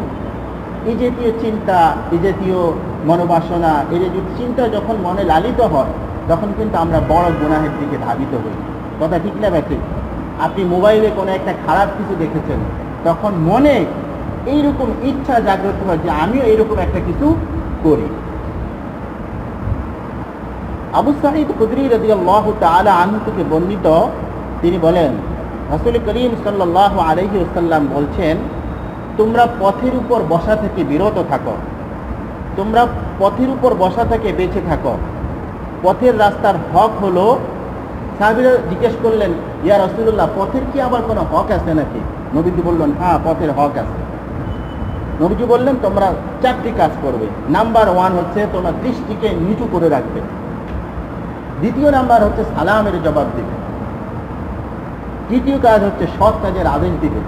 [SPEAKER 1] এই জাতীয় চিন্তা, এই জাতীয় মনোবাসনা, এই জাতীয় চিন্তা যখন মনে লালিত হয়, তখন কিন্তু আমরা বড় গুনাহের দিকে ধাবিত হই। কথা ঠিক না ব্যাঠিক? আপনি মোবাইলে কোনো একটা খারাপ কিছু দেখেছেন, তখন মনে এইরকম ইচ্ছা জাগ্রত হয় যে আমিও এইরকম একটা কিছু করি। আবু সাঈদ খুদরি রাদিয়াল্লাহু তাআলা আনহু থেকে বর্ণিত, তিনি বলেন, রাসূল করিম সাল্লাল্লাহু আলাইহি ওয়াসাল্লাম বলছেন, তোমরা পথের উপর বসা থেকে বিরত থাকো, তোমরা পথের উপর বসা থেকে বেঁচে থাকো। পথের রাস্তার হক হলো, সাহাবীরা জিজ্ঞেস করলেন, ইয়া রাসূলুল্লাহ, পথের কি আবার কোনো হক আছে নাকি? নবীজি বললেন, হ্যাঁ, পথের হক আছে। নবীজি বললেন, তোমরা 4টি কাজ করবে। নাম্বার 1 হচ্ছে তোমরা দৃষ্টিকে নিচু করে রাখবে। দ্বিতীয় নাম্বার হচ্ছে সালামের জবাব দিবে। তৃতীয় কাজ হচ্ছে সৎ কাজের আদেশ দিবে।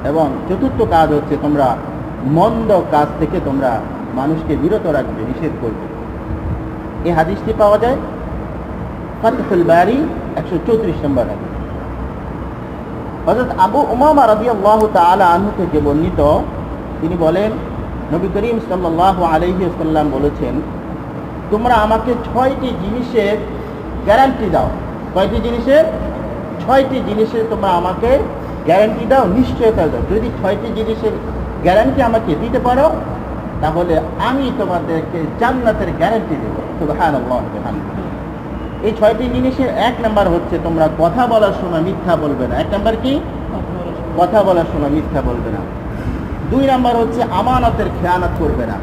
[SPEAKER 1] এবং চতুর্থ কাজ হচ্ছে তোমরা মন্দ কাজ থেকে তোমরা মানুষকে বিরত রাখবে, নিষেধ করবে। এই হাদিসটি পাওয়া যায় ফাতহুল বারি 134 নম্বর হাদিস। হযরত আবু উমামা রাদিয়াল্লাহু তাআলা আনহু থেকে বর্ণিত, তিনি বলেন, নবী করিম সাল্লাল্লাহু আলাইহি ওয়াসাল্লাম বলেছেন, তোমরা আমাকে 6টি জিনিসের গ্যারান্টি দাও। কয়টি জিনিসের? 6টি জিনিসের তোমরা আমাকে গ্যারান্টি দাও, নিশ্চয়তা দাও। যদি 6টি জিনিসের গ্যারান্টি আমাকে দিতে পারো, তাহলে আমি তোমাদেরকে জান্নাতের গ্যারান্টি দেব। সুবহানাল্লাহ। এই 6টি জিনিসের 1 নাম্বার হচ্ছে তোমরা কথা বলার সময় মিথ্যা বলবে না। 1 নাম্বার কি? কথা বলার সময় মিথ্যা বলবে না। 2 নাম্বার হচ্ছে আমানতের খেয়ানত করবে না।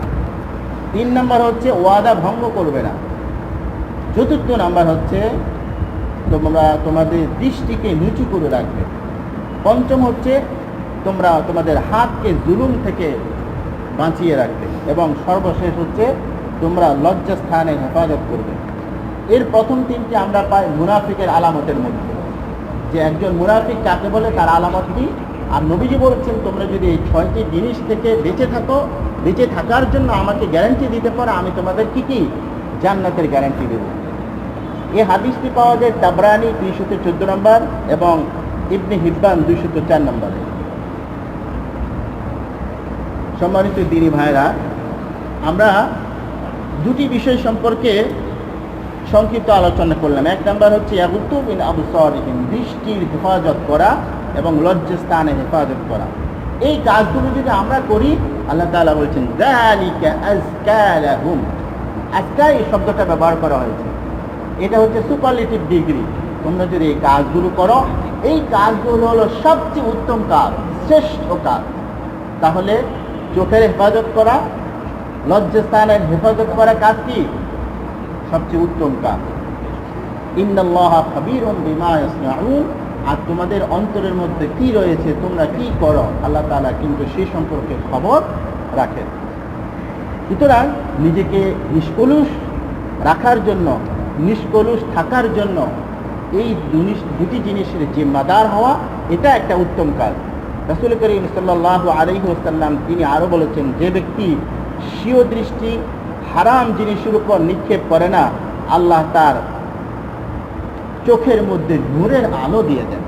[SPEAKER 1] 3 নাম্বার হচ্ছে ওয়াদা ভঙ্গ করবে না। 4র্থ নাম্বার হচ্ছে তোমরা তোমাদের দৃষ্টিকে নিচু করে রাখবে। 5ম হচ্ছে তোমরা তোমাদের হাতকে জুলুম থেকে বাঁচিয়ে রাখবে। এবং সর্বশেষ হচ্ছে তোমরা লজ্জাস্থানের হেফাজত করবে। এর প্রথম 3টি আমরা পাই মুনাফিকের আলামতের মধ্যে, যে একজন মুনাফিক কাকে বলে, তার আলামত কি। আর নবীজি বলছেন, তোমরা যদি এই 6টি জিনিস থেকে বেঁচে থাকো, বেঁচে থাকার জন্য আমাকে গ্যারান্টি দিতে পারো, আমি তোমাদের কি কি জান্নাতের গ্যারান্টি দেব। এই হাদিসটি পাওয়া যায় তাবরানি 214 নম্বর এবং ইবনে হিব্বান 204 নম্বরে। সম্মানিত দিনী ভাইরা, আমরা 2টি বিষয় সম্পর্কে সংক্ষিপ্ত আলোচনা করলাম। 1 নাম্বার হচ্ছে ইয়াগুদ্দু মিন আবসারিহিম, দৃষ্টির হেফাজত করা এবং লজ্জাস্থানের হেফাজত করা। এই কাজগুলো যদি আমরা করি, আল্লাহ তাআলা বলছেন যালিকা আযকা লাহুম। আযকা এই শব্দটা ব্যবহার করা হয়েছে, এটা হচ্ছে সুপারলেটিভ ডিগ্রি। তোমরা যদি এই কাজগুলো করো, এই কাজগুলো হলো সবচেয়ে উত্তম কাজ, শ্রেষ্ঠ কাজ। তাহলে চোখের হেফাজত করা, লজ্জাস্থানের হেফাজত করা কাজ কি? সবচেয়ে উত্তম কাজ। ইন্নাল্লাহা খাবীরুম বিমা ইয়াসনাউন। আর তোমাদের অন্তরের মধ্যে কি রয়েছে, তোমরা কি করো, আল্লাহ তাআলা কিন্তু সেই সম্পর্কে খবর রাখেন। সুতরাং নিজেকে নিষ্কলুষ রাখার জন্য, নিষ্কলুষ থাকার জন্য এই 2টি জিনিসের জিম্মাদার হওয়া, এটা একটা উত্তম কাজ। রাসূল করিম সাল্লাল্লাহু আলাইহি ওয়াসাল্লাম তিনি আরও বলেছেন, যে ব্যক্তি স্বীয় দৃষ্টি হারাম জিনিসের উপর নিক্ষেপ করে না, আল্লাহ তার চোখের মধ্যে নূরের আলো দিয়ে দেন।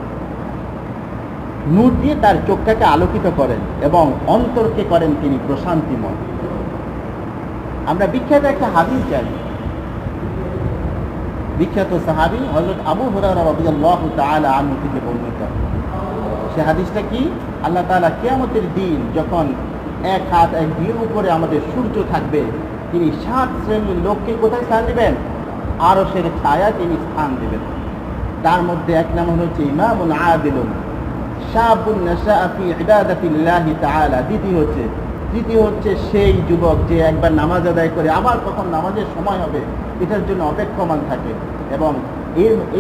[SPEAKER 1] নূর দিয়ে তার চোখটাকে আলোকিত করেন এবং অন্তরকে করেন তিনি প্রশান্তিময়। আমরা বিখ্যাত একটা হাদিস জানি, বিখ্যাত সাহাবী হযরত আবু হুরায়রা রাদিয়াল্লাহু তাআলা আনহু থেকে বর্ণিত। সে হাদিসটা কি? আল্লাহ তাআলা কিয়ামতের দিন যখন এক হাত এক ভিড় উপরে আমাদের সূর্য থাকবে, তিনি 7 শ্রেণীর লোককে কোথায় স্থান দিবেন? আরশের ছায়া তিনি স্থান দিবেন। তার মধ্যে এক নাম হচ্ছে ইমামুন আদিলুন শাবুন নাশাআ ফি ইবাদাতিল্লাহি তাআলা। দ্বিতীয় হচ্ছে সেই যুবক যে একবার নামাজ আদায় করে আবার কখন নামাজের সময় হবে এটার জন্য অপেক্ষমান থাকে। এবং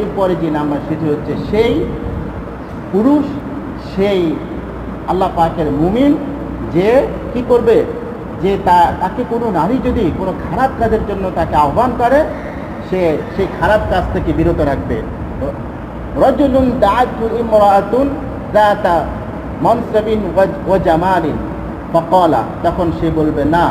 [SPEAKER 1] এরপরে যে নাম্বার সেটি হচ্ছে সেই পুরুষ, সেই আল্লাহ পাকের মুমিন যে কি করবে, যে তাকে কোনো নারী যদি কোনো খারাপ কাজের জন্য তাকে আহ্বান করে সে সেই খারাপ কাজ থেকে বিরত রাখবে। রাজুলুন দাআতু ইমরাআতুন যাতা মানসাবিন ওয়া জামালিন ফাকালা, তখন সে বলবে না,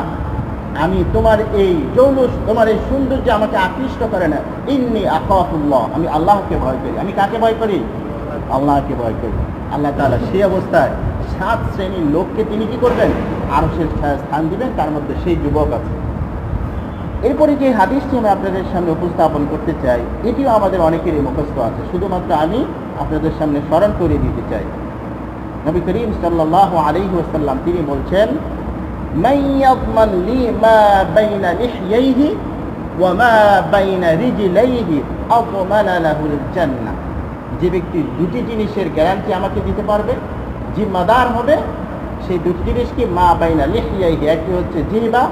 [SPEAKER 1] আমি তোমার এই জৌলুস, তোমার এই সৌন্দর্য আমাকে আকৃষ্ট করে না। ইন্নী আখাফুল্লাহ, আমি আল্লাহকে ভয় করি। আমি কাকে ভয় করি? আল্লাহকে ভয় করি। আল্লাহ তাআলা সেই অবস্থায় 7 শ্রেণীর লোককে তিনি কি করবেন? আরশের ছায়ায় স্থান দিবেন, তার মধ্যে সেই যুবক আছে। এরপরে যে হাদিসটি আমি আপনাদের সামনে উপস্থাপন করতে চাই, এটিও আমাদের অনেকেরই মুখস্থ আছে, শুধুমাত্র আমি আপনাদের সামনে স্মরণ করে দিতে চাই। নবী করিম সাল্লাল্লাহু আলাইহি ওয়াসাল্লাম তিনি বলছেন, মান ইয়াযমান লি মা বাইনা লিহইহি ওয়া মা বাইনা রিজলাইহি আযমানা লাহুল জান্নাহ। যে ব্যক্তি দুটি জিনিসের গ্যারান্টি আমাকে দিতে পারবে, জিম্মাদার হবে, সেই দুটি জিনিস কি? মা বাইনা লিহইহি, একটি হচ্ছে জিহ্বা,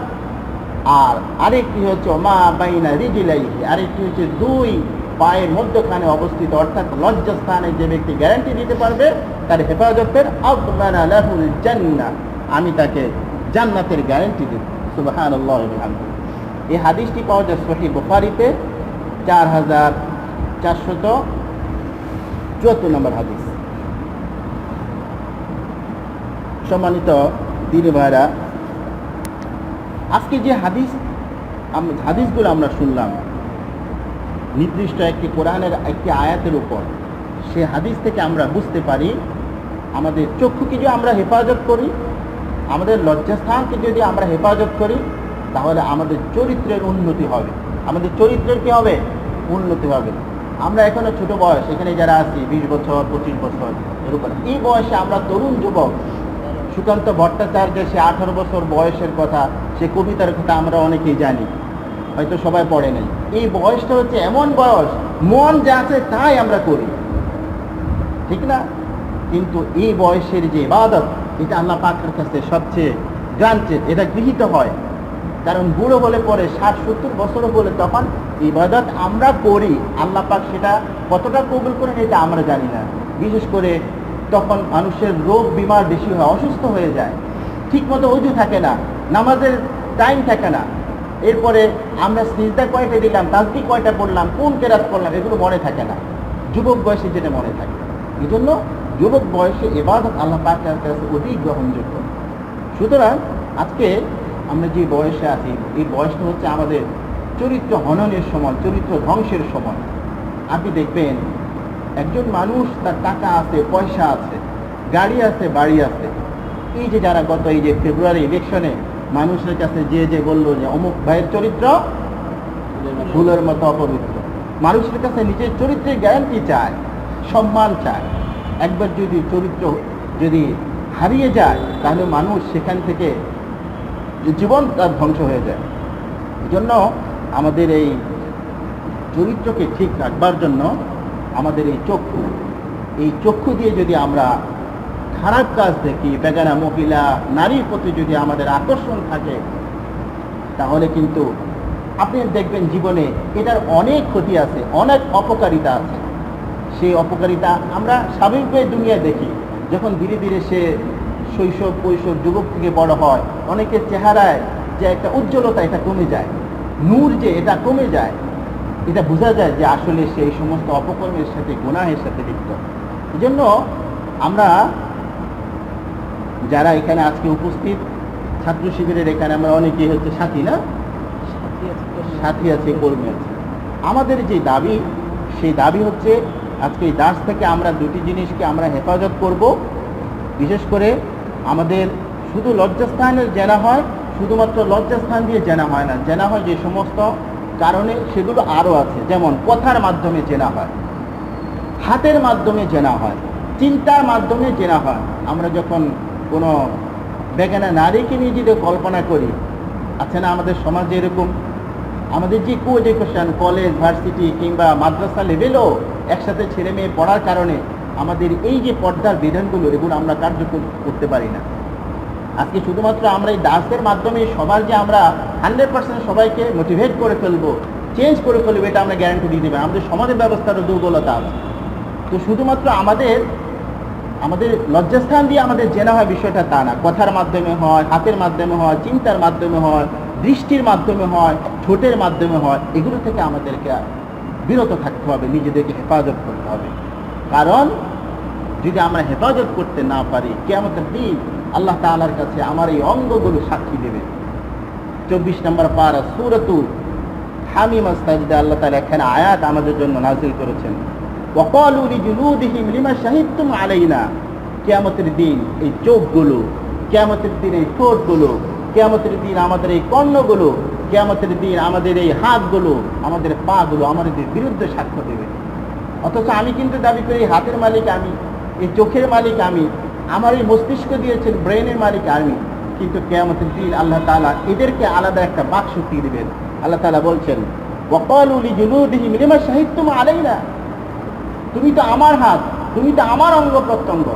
[SPEAKER 1] আর আরেকটি হচ্ছে মা বাইনা রিজলাইহি, আরেকটি হচ্ছে 2 পায়ের মধ্যখানে অবস্থিত, অর্থাৎ লজ্জাস্থানে যে ব্যক্তি গ্যারান্টি দিতে পারবে তার হেফাজতের, আযমানা লাহুল জান্নাহ, আমি তাকে জান্নাতের গ্যারান্টি দেব। সুবহানাল্লাহ ওয়া বিহামদিহি। এই হাদিসটি পাওয়া যায় সহিহ বুখারীতে 4474 নম্বর হাদিস। সম্মানিত দিনী ভাইরা, আজকে যে হাদিসগুলো আমরা শুনলাম নির্দিষ্ট একটি কোরআনের একটি আয়াতের উপর, সে হাদিস থেকে আমরা বুঝতে পারি আমাদের চক্ষুকে যদি আমরা হেফাজত করি, আমাদের লজ্জাস্থানকে যদি আমরা হেফাজত করি, তাহলে আমাদের চরিত্রের উন্নতি হবে। আমাদের চরিত্রের কি হবে? উন্নতি হবে। আমরা এখনো ছোট বয়স, এখানে যারা আছি 20 বছর 25 বছর এরকম, এই বয়সে আমরা তরুণ যুবক। সুকান্ত ভট্টাচার্যের সে 18 বছর বয়সের কথা, সে কবিতার কথা আমরা অনেকেই জানি, হয়তো সবাই পড়ে নাই। এই বয়সটা হচ্ছে এমন বয়স, মন যা আছে তাই আমরা করি, ঠিক না? কিন্তু এই বয়সের যে ইবাদত, এটা আল্লাহ পাকের কাছে সবচেয়ে গ্রান্টেড, এটা গৃহীত হয়। কারণ বুড়ো হলে পরে 60-70 বছর হলে তখন ইবাদত আমরা করি, আল্লাহ পাক সেটা কতটা কবুল করেন এটা আমরা জানি না। বিশেষ করে তখন মানুষের রোগ বিমার বেশি হয়, অসুস্থ হয়ে যায়, ঠিক মতো ওযু থাকে না, নামাজের টাইম থাকে না। এরপরে আমরা সিজদা কয়টা দিলাম, তাসবিহ কয়টা পড়লাম, কোন কেরাত করলাম, এগুলো মনে থাকে না। যুবক বয়সে যেটা মনে থাকে, এই জন্য যুবক বয়সে ইবাদত আল্লাহ পাকের কাছে অধিক গ্রহণযোগ্য। সুতরাং আজকে আমরা যে বয়সে আছি, এই বয়সটা হচ্ছে আমাদের চরিত্র হননের সময়, চরিত্র ধ্বংসের সময়। আপনি দেখবেন একজন মানুষ, তার টাকা আছে, পয়সা আছে, গাড়ি আছে, বাড়ি আছে, এই যে যারা গত এই যে ফেব্রুয়ারি ইলেকশনে মানুষের কাছে যে বললো যে অমুক ভাইয়ের চরিত্র ফুলের মতো অপবিত্র, মানুষের কাছে নিজের চরিত্রের গ্যারান্টি চায়, সম্মান চায়। একবার যদি চরিত্র যদি হারিয়ে যায়, তাহলে মানুষ সেখান থেকে জীবন তার ধ্বংস হয়ে যায়। এই জন্য আমাদের এই চরিত্রকে ঠিক রাখবার জন্য আমাদের এই চক্ষু দিয়ে যদি আমরা খারাপ কাজ দেখি, বেগানা মহিলা, নারীর প্রতি যদি আমাদের আকর্ষণ থাকে, তাহলে কিন্তু আপনি দেখবেন জীবনে এটার অনেক ক্ষতি আছে, অনেক অপকারিতা আছে। সেই অপকারিতা আমরা স্বাভাবিকভাবে দুনিয়ায় দেখি। যখন ধীরে ধীরে সে শৈশব, কৈশোর, যুবক থেকে বড় হয়, অনেকের চেহারায় যে একটা উজ্জ্বলতা এটা কমে যায়, নূর যে এটা কমে যায়, এটা বোঝা যায় যে আসলে সেই সমস্ত অপকর্মের সাথে, গুনাহের সাথে লিপ্ত। এই জন্য আমরা যারা এখানে আজকে উপস্থিত, ছাত্র শিবিরের এখানে আমরা অনেকেই হচ্ছে সাথী, না সাথী আছে, কর্মী আছে। আমাদের যে দাবি, সেই দাবি হচ্ছে আজকে এই দাস থেকে আমরা দুটি জিনিসকে আমরা হেফাজত করব। বিশেষ করে আমাদের শুধু লজ্জাস্থানের জেনা হয়, শুধুমাত্র লজ্জাস্থান দিয়ে জেনা হয় না, জেনা হয় যে সমস্ত কারণে, সেগুলো আরও আছে। যেমন কথার মাধ্যমে জেনা হয়, হাতের মাধ্যমে জেনা হয়, চিন্তার মাধ্যমে জেনা হয়। আমরা যখন কোনো বেগানা নারীকে নিয়ে যদি কল্পনা করি, আছে না আমাদের সমাজে এরকম, আমাদের যে কো এডুকেশন, কলেজ, ভার্সিটি কিংবা মাদ্রাসা লেভেলও একসাথে ছেলে মেয়ে পড়ার কারণে আমাদের এই যে পর্দার বিধানগুলো, এগুলো আমরা কার্যকর করতে পারি না। আজকে শুধুমাত্র আমরা এই ডান্সের মাধ্যমে সবার যে আমরা 100% সবাইকে মোটিভেট করে ফেলবো, চেঞ্জ করে ফেলবো, এটা আমরা গ্যারান্টি দিয়ে দেবেন। আমাদের সমাজের ব্যবস্থারও দুর্বলতা আছে। তো শুধুমাত্র আমাদের লজ্জাস্থান দিয়ে আমাদের জেনা হয় বিষয়টা তা না। কথার মাধ্যমে হয়, হাতের মাধ্যমে হয়, চিন্তার মাধ্যমে হয়, দৃষ্টির মাধ্যমে হয়, ঠোঁটের মাধ্যমে হয়। এগুলো থেকে আমাদেরকে বিরত থাকতে হবে, নিজেদেরকে হেফাজত করতে হবে। কারণ যদি আমরা হেফাজত করতে না পারি, কিয়ামতের দিন আল্লাহ তাআলার কাছে আমার এই অঙ্গগুলো সাক্ষী দেবে। 24 নম্বর পারা সূরাতু হামিম সাজদা আল্লাহ তাআলা এখানে আয়াত আমাদের জন্য নাযিল করেছেন। ওয়াকালু লিজুলুদিহিম লিমা শাহিদতুম আলাইনা। কিয়ামতের দিন এই চোখগুলো, কিয়ামতের দিন এই ঠোঁটগুলো, কিয়ামতের দিন আমাদের এই কর্ণগুলো, কিয়ামতের দিন আমাদের এই হাতগুলো, আমাদের পাগুলো আমাদের বিরুদ্ধে সাক্ষ্য দেবে। অথচ আমি কিন্তু দাবি করি হাতের মালিক আমি, এই চোখের মালিক আমি, আমার এই মস্তিষ্ক দিয়েছেন, ব্রেনের মালিক আমি। কিন্তু কিয়ামতের দিন আল্লাহ তাআলা এদেরকে আলাদা একটা বাক শক্তি দিবেন। আল্লাহ তাআলা বলছেন, ওয়াকালু লিজুলুদিহিম লিমা শাহিদতুম আলাইনা। তুমি তো আমার হাত, তুমি তো আমার অঙ্গ প্রত্যঙ্গ,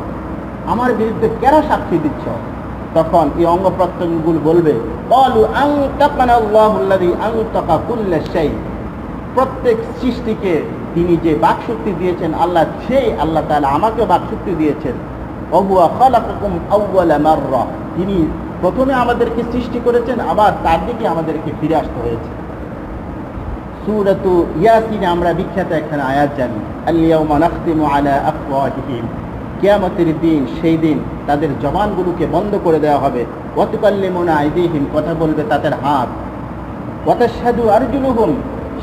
[SPEAKER 1] আমার বিরুদ্ধে কেন সাক্ষী দিচ্ছ? তখন এই অঙ্গ প্রত্যঙ্গগুলো বলবে, ক্বালু আনতাকানা আল্লাহুল্লাযী আনতাকা কুল্লা শাই। প্রত্যেক সৃষ্টিকে তিনি যে বাকশক্তি দিয়েছেন আল্লাহ, সেই আল্লাহ তাআলা আমাকে বাকশক্তি দিয়েছেন। ওয়া খালাকাকুম আউওয়ালা মাররা। তিনি প্রথমে আমাদেরকে সৃষ্টি করেছেন, আবার তার দিকে আমাদেরকে ফিরে আসতে হয়েছে। সূরাতু ইয়াসিনে আমরা বিখ্যাত একখানা আয়াত জানি, আল ইয়াউমা নাখতিমু আলা আফওয়াহিহিম। কিয়ামতের দিন, সেই দিন তাদের জবানগুলোকে বন্ধ করে দেওয়া হবে। ওয়া তুকাল্লিমুনা আইদিহিম, কথা বলবে তাদের হাত। ওয়া তাশহাদু আরজুলুহুম,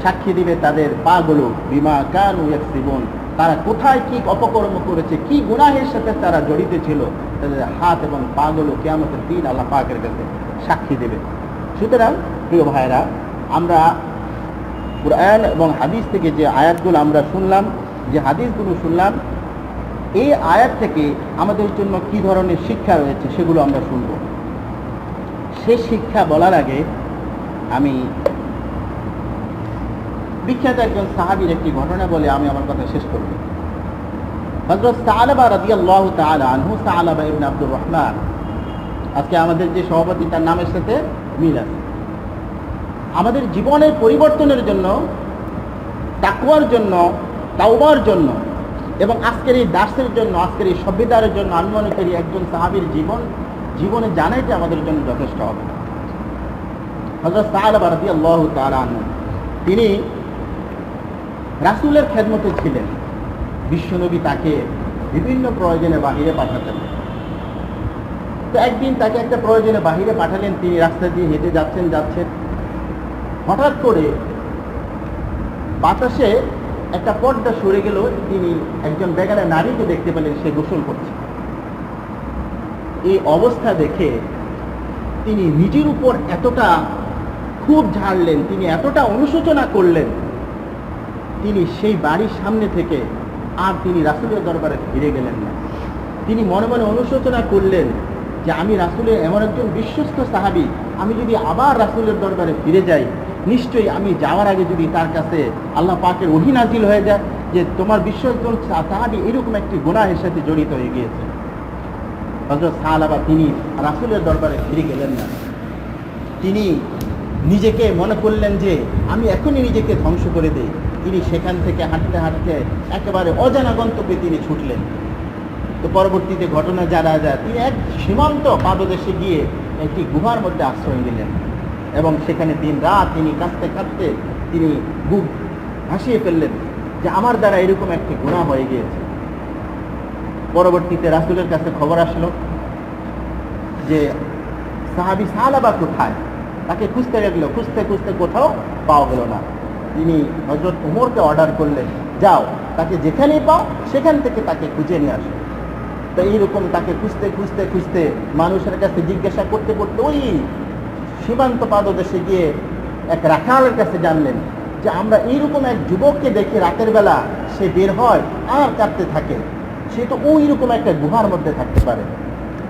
[SPEAKER 1] সাক্ষী দিবে তাদের পাগুলো। বিমা কানু ইয়াকসিবুন, তারা কোথায় কি অপকর্ম করেছে, কি গুনাহের সাথে তারা জড়িত ছিল, তাদের হাত এবং পাগুলো কিয়ামতের দিন আল্লাহ পাকের কাছে সাক্ষী দেবে। সুতরাং প্রিয় ভাইরা, আমরা কুরআন এবং হাদিস থেকে যে আয়াতগুলো আমরা শুনলাম, যে হাদিসগুলো শুনলাম, এই আয়াত থেকে আমাদের জন্য কি ধরনের শিক্ষা রয়েছে সেগুলো আমরা শুনব। সে শিক্ষা বলার আগে আমি বিখ্যাত একজন সাহাবীর একটি ঘটনা বলে আমি আমার কথা শেষ করব। হযরত সাআলাবা রাদিয়াল্লাহু তাআলা আনহু, সাআলাবা ইবনে আব্দুর রহমান, আজকে আমাদের যে সভাপতি তার নামের সাথে মিল আছে। আমাদের জীবনের পরিবর্তনের জন্য, তাকওয়ার জন্য, তাওবার জন্য এবং আজকের এই দাসের জন্য, আজকের এই সভ্যতার জন্য আমি মনে করি একজন সাহাবীর জীবনে জানাইতে আমাদের জন্য যথেষ্ট হবে। হযরত সাআলাবা রাদিয়াল্লাহু তাআলা আনহু, তিনি রাসূলের খেদমতে ছিলেন। বিশ্বনবী তাকে বিভিন্ন প্রয়োজনে বাহিরে পাঠাতেন। তো একদিন তাকে একটা প্রয়োজনে বাহিরে পাঠালেন, তিনি রাস্তা দিয়ে হেঁটে যাচ্ছেন। হঠাৎ করে বাতাসে একটা পর্দা সরে গেল, তিনি একজন বেগানা নারীকে দেখতে পেলেন, সে গোসল করছে। এই অবস্থা দেখে তিনি নিজের উপর এতটা ক্ষোভ ঝাড়লেন, তিনি এতটা অনুশোচনা করলেন, তিনি সেই বাড়ির সামনে থেকে আর তিনি রাসূলের দরবারে ফিরে গেলেন না। তিনি মনে মনে অনুশোচনা করলেন যে আমি রাসূলের এমন একজন বিশ্বস্ত সাহাবী, আমি যদি আবার রাসূলের দরবারে ফিরে যাই, নিশ্চয়ই আমি যাওয়ার আগে যদি তার কাছে আল্লাহ পাকের ওহী নাজিল হয়ে যায় যে তোমার বিশ্বস্ত সাহাবী এরকম একটি গুনাহের সাথে জড়িত হয়ে গিয়েছে। হযরত সাআলাবা তিনি রাসূলের দরবারে ফিরে গেলেন না। তিনি নিজেকে মনে করলেন যে আমি এখনই নিজেকে ধ্বংস করে দেই। তিনি সেখান থেকে হাঁটতে হাঁটতে একেবারে অজানা গন্তব্যে তিনি ছুটলেন। তো পরবর্তীতে ঘটনা জানা যায়, তিনি এক সীমান্ত পাদদেশে গিয়ে একটি গুহার মধ্যে আশ্রয় নিলেন এবং সেখানে দিন রাত তিনি কাঁদতে তিনি বুক ভাসিয়ে ফেললেন যে আমার দ্বারা এরকম একটি গুনাহ হয়ে গিয়েছে। পরবর্তীতে রাসূলের কাছে খবর আসলো যে সাহাবী সাআলাবা কোথায়। তাকে খুঁজতে লাগলো, খুঁজতে কোথাও পাওয়া গেল না। তিনি হযরত ওমরকে অর্ডার করলেন, যাও তাকে যেখানেই পাও সেখান থেকে তাকে খুঁজে নিয়ে আসো। তো এইরকম তাকে খুঁজতে মানুষের কাছে জিজ্ঞাসা করতে ওই সীমান্ত পাদদেশে গিয়ে এক রাখালের কাছে জানলেন যে আমরা এইরকম এক যুবককে দেখি রাতের বেলা সে বের হয় আর কাঁদতে থাকে, সে তো ওই রকম একটা গুহার মধ্যে থাকতে পারে।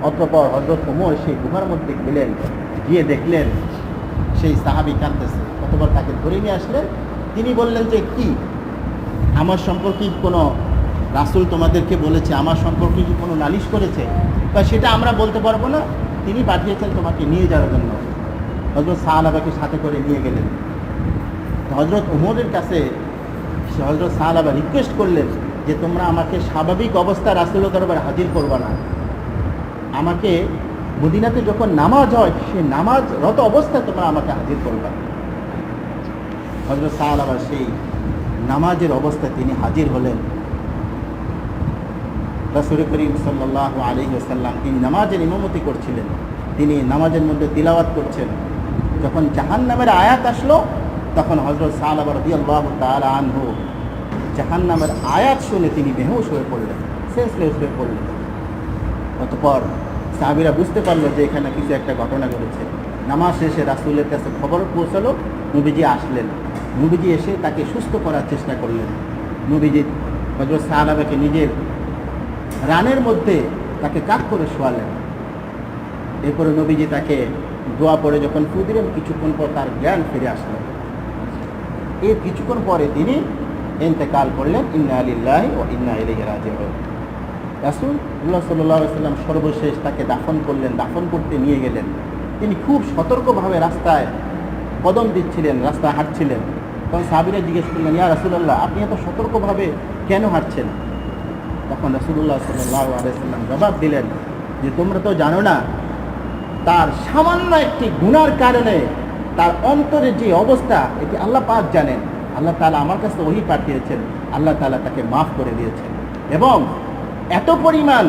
[SPEAKER 1] অতঃপর হযরত ওমর সেই গুহার মধ্যে গেলেন, গিয়ে দেখলেন সেই সাহাবী কাঁদতেছে। অতঃপর তাকে ধরে নিয়ে আসলেন। তিনি বললেন যে, কি আমার সম্পর্কে কোনো রাসূল তোমাদেরকে বলেছে, আমার সম্পর্কে কি কোনো নালিশ করেছে? বা সেটা আমরা বলতে পারবো না, তিনি পাঠিয়েছেন তোমাকে নিয়ে যাওয়ার জন্য। হযরত সাহাবাকে সাথে করে নিয়ে গেলেন। হযরত ওমরের কাছে হযরত সাহাবা রিকোয়েস্ট করলেন যে, তোমরা আমাকে স্বাভাবিক অবস্থা রাসূলের দরবারে হাজির করবা না, আমাকে মদিনাতে যখন নামাজ হয় সেই নামাজরত অবস্থায় তোমরা আমাকে হাজির করবা। হযরত সাহাবা সেই নামাজের অবস্থায় তিনি হাজির হলেন। রাসূল করিম সাল্লাল্লাহু আলাইহি ওয়াসাল্লাম তিনি নামাজের ইমামতি করছিলেন, তিনি নামাজের মধ্যে তিলাওয়াত করছেন। যখন জাহান্নামের আয়াত আসলো তখন হযরত সাহাবা রাদিয়াল্লাহু তাআলা আনহু জাহান্নামের আয়াত শুনে তিনি বেহুশ হয়ে পড়লেন, সেন্সলেস হয়ে পড়লেন। অতঃপর সাহাবীরা বুঝতে পারলো যে এখানে কিছু একটা ঘটনা ঘটেছে। নামাজ শেষে রাসূলের কাছে খবর পৌঁছালো, নবীজি আসলেন। নবীজি এসে তাকে সুস্থ করার চেষ্টা করলেন। নবীজি হযরত সাহাবাকে নিজের রানের মধ্যে তাকে কাত করে শোয়ালেন। এরপরে নবীজি তাকে দোয়া পড়ে যখন ফু দিলেন, কিছুক্ষণ পর তার জ্ঞান ফিরে আসলো। এর কিছুক্ষণ পরে তিনি ইন্তেকাল করলেন। ইন্না লিল্লাহি ওয়া ইন্না ইলাইহি রাজিউন। রাসূলুল্লাহ সাল্লাল্লাহু আলাইহি ওয়াসাল্লাম সর্বশেষ তাকে দাফন করলেন, দাফন করতে নিয়ে গেলেন। তিনি খুব সতর্কভাবে রাস্তায় কদম দিচ্ছিলেন, রাস্তায় হাঁটছিলেন। তখন সাহাবীরা জিজ্ঞেস করলেন, ইয়া রাসূলুল্লাহ, আপনি এত সতর্কভাবে কেন হাঁটছেন? তখন রাসূলুল্লাহ সাল্লাল্লাহু আলাইহি ওয়াসাল্লাম জবাব দিলেন যে, তোমরা তো জানো না, তার সামান্য একটি গুনার কারণে তার অন্তরে যে অবস্থা, এটি আল্লাহ পাক জানেন। আল্লাহ তাআলা আমার কাছে ওহী পাঠিয়েছেন, আল্লাহ তাআলা তাকে মাফ করে দিয়েছেন। এবং এত পরিমাণ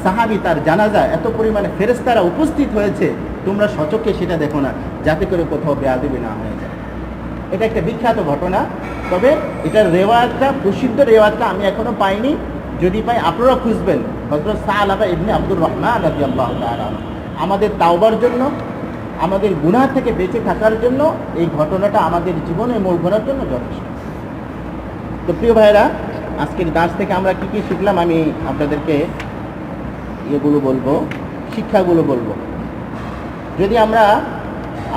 [SPEAKER 1] সাহাবী তার জানাজা, এত পরিমাণে ফেরেশতারা উপস্থিত হয়েছে, তোমরা সচক্ষে সেটা দেখো না, যাতে করে কোথাও বেয়াদবি না হয়ে যায়। এটা একটা বিখ্যাত ঘটনা। তবে এটার রেওয়ায়াতটা, প্রসিদ্ধ রেওয়ায়াতটা আমি এখনো পাইনি। যদি পাই আপনারা খুঁজবেন। হযরত সালাবা ইবনে আব্দুর রহমান রাদিয়াল্লাহু তাআলা আমাদের তাওবার জন্য, আমাদের গুনাহ থেকে বেঁচে থাকার জন্য এই ঘটনাটা আমাদের জীবনে মোড় ঘোরার জন্য যথেষ্ট। তো প্রিয় ভাইরা, আজকের দাস থেকে আমরা কি কি শিখলাম আমি আপনাদেরকে এগুলো বলবো, শিক্ষাগুলো বলবো। যদি আমরা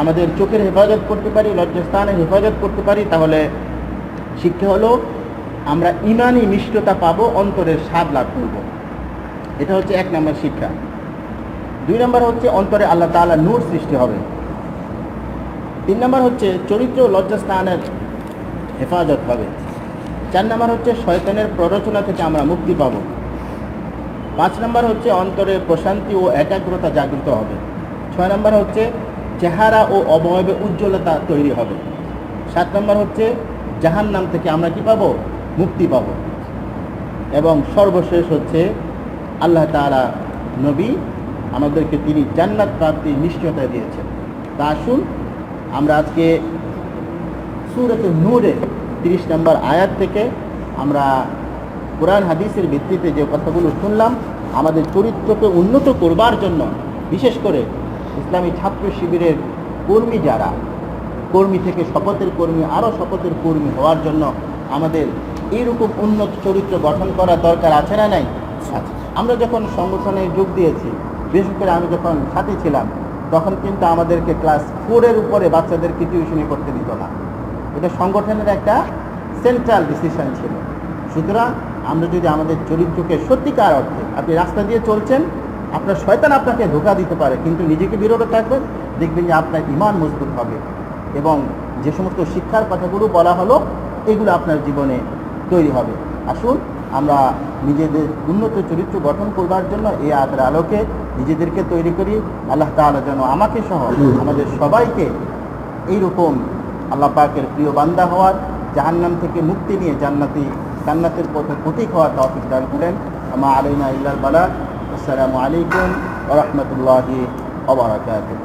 [SPEAKER 1] আমাদের চোখের হেফাজত করতে পারি, লজ্জাস্থানের হেফাজত করতে পারি, তাহলে শিক্ষা হলো আমরা ঈমানি মিষ্টতা পাবো, অন্তরের স্বাদ লাভ করব। এটা হচ্ছে 1 নম্বর শিক্ষা। 2 নম্বর হচ্ছে অন্তরে আল্লাহ তাআলা নূর সৃষ্টি হবে। 3 নম্বর হচ্ছে চরিত্র লজ্জাস্থানের হেফাজত হবে। 4 নম্বর হচ্ছে শয়তানের প্ররোচনা থেকে আমরা মুক্তি পাবো। 5 নম্বর হচ্ছে অন্তরে প্রশান্তি ও একাগ্রতা জাগ্রত হবে। 6 নম্বর হচ্ছে চেহারা ও অবয়বে উজ্জ্বলতা তৈরি হবে। 7 নম্বর হচ্ছে জাহান্নাম থেকে আমরা কি পাবো? মুক্তি পাবো। এবং সর্বশেষ হচ্ছে আল্লাহ তাআলা নবী আমাদেরকে তিনি জান্নাত প্রাপ্তির নিশ্চয়তা দিয়েছেন। তা আসুন আমরা আজকে সূরাতুন নূরের 30 নম্বর আয়াত থেকে আমরা কোরআন হাদিসের ভিত্তিতে যে কথাগুলো শুনলাম, আমাদের চরিত্রকে উন্নত করবার জন্য, বিশেষ করে ইসলামী ছাত্র শিবিরের কর্মী যারা, কর্মী থেকে শপথের কর্মী, আরও শপথের কর্মী হওয়ার জন্য আমাদের এইরকম উন্নত চরিত্র গঠন করা দরকার আছে না নাই? আমরা যখন সংগঠনে যোগ দিয়েছি, বিশেষ করে আমি যখন সাথী ছিলাম, তখন কিন্তু আমাদেরকে ক্লাস 4-এর উপরে বাচ্চাদেরকে টিউশনি করতে দিত না। এটা সংগঠনের একটা সেন্ট্রাল ডিসিশন ছিল। সুতরাং আমরা যদি আমাদের চরিত্রকে সত্যিকার অর্থে, আপনি রাস্তা দিয়ে চলছেন, আপনার শয়তান আপনাকে ধোঁকা দিতে পারে, কিন্তু নিজেকে বিরত থাকবেন, দেখবেন যে আপনার ঈমান মজবুত হবে এবং যে সমস্ত শিক্ষার কথাগুলো বলা হলো এগুলো আপনার জীবনে তৈরি হবে। আসুন আমরা নিজেদের উন্নত চরিত্র গঠন করবার জন্য এই আয়াতের আলোকে নিজেদেরকে তৈরি করি। আল্লাহ তাআলা যেন আমাকে সহ আমাদের সবাইকে এইরকম আল্লাহ পাকের প্রিয় বান্দা হওয়ার, জাহান্নাম থেকে মুক্তি নিয়ে জান্নাতের পথে প্রতীক হওয়ার তৌফিক দান করেন। আমা আলাইনা ইল্লাল বালাগ। আসসালামু আলাইকুম ওয়া রাহমাতুল্লাহি ওয়া বারাকাতুহু।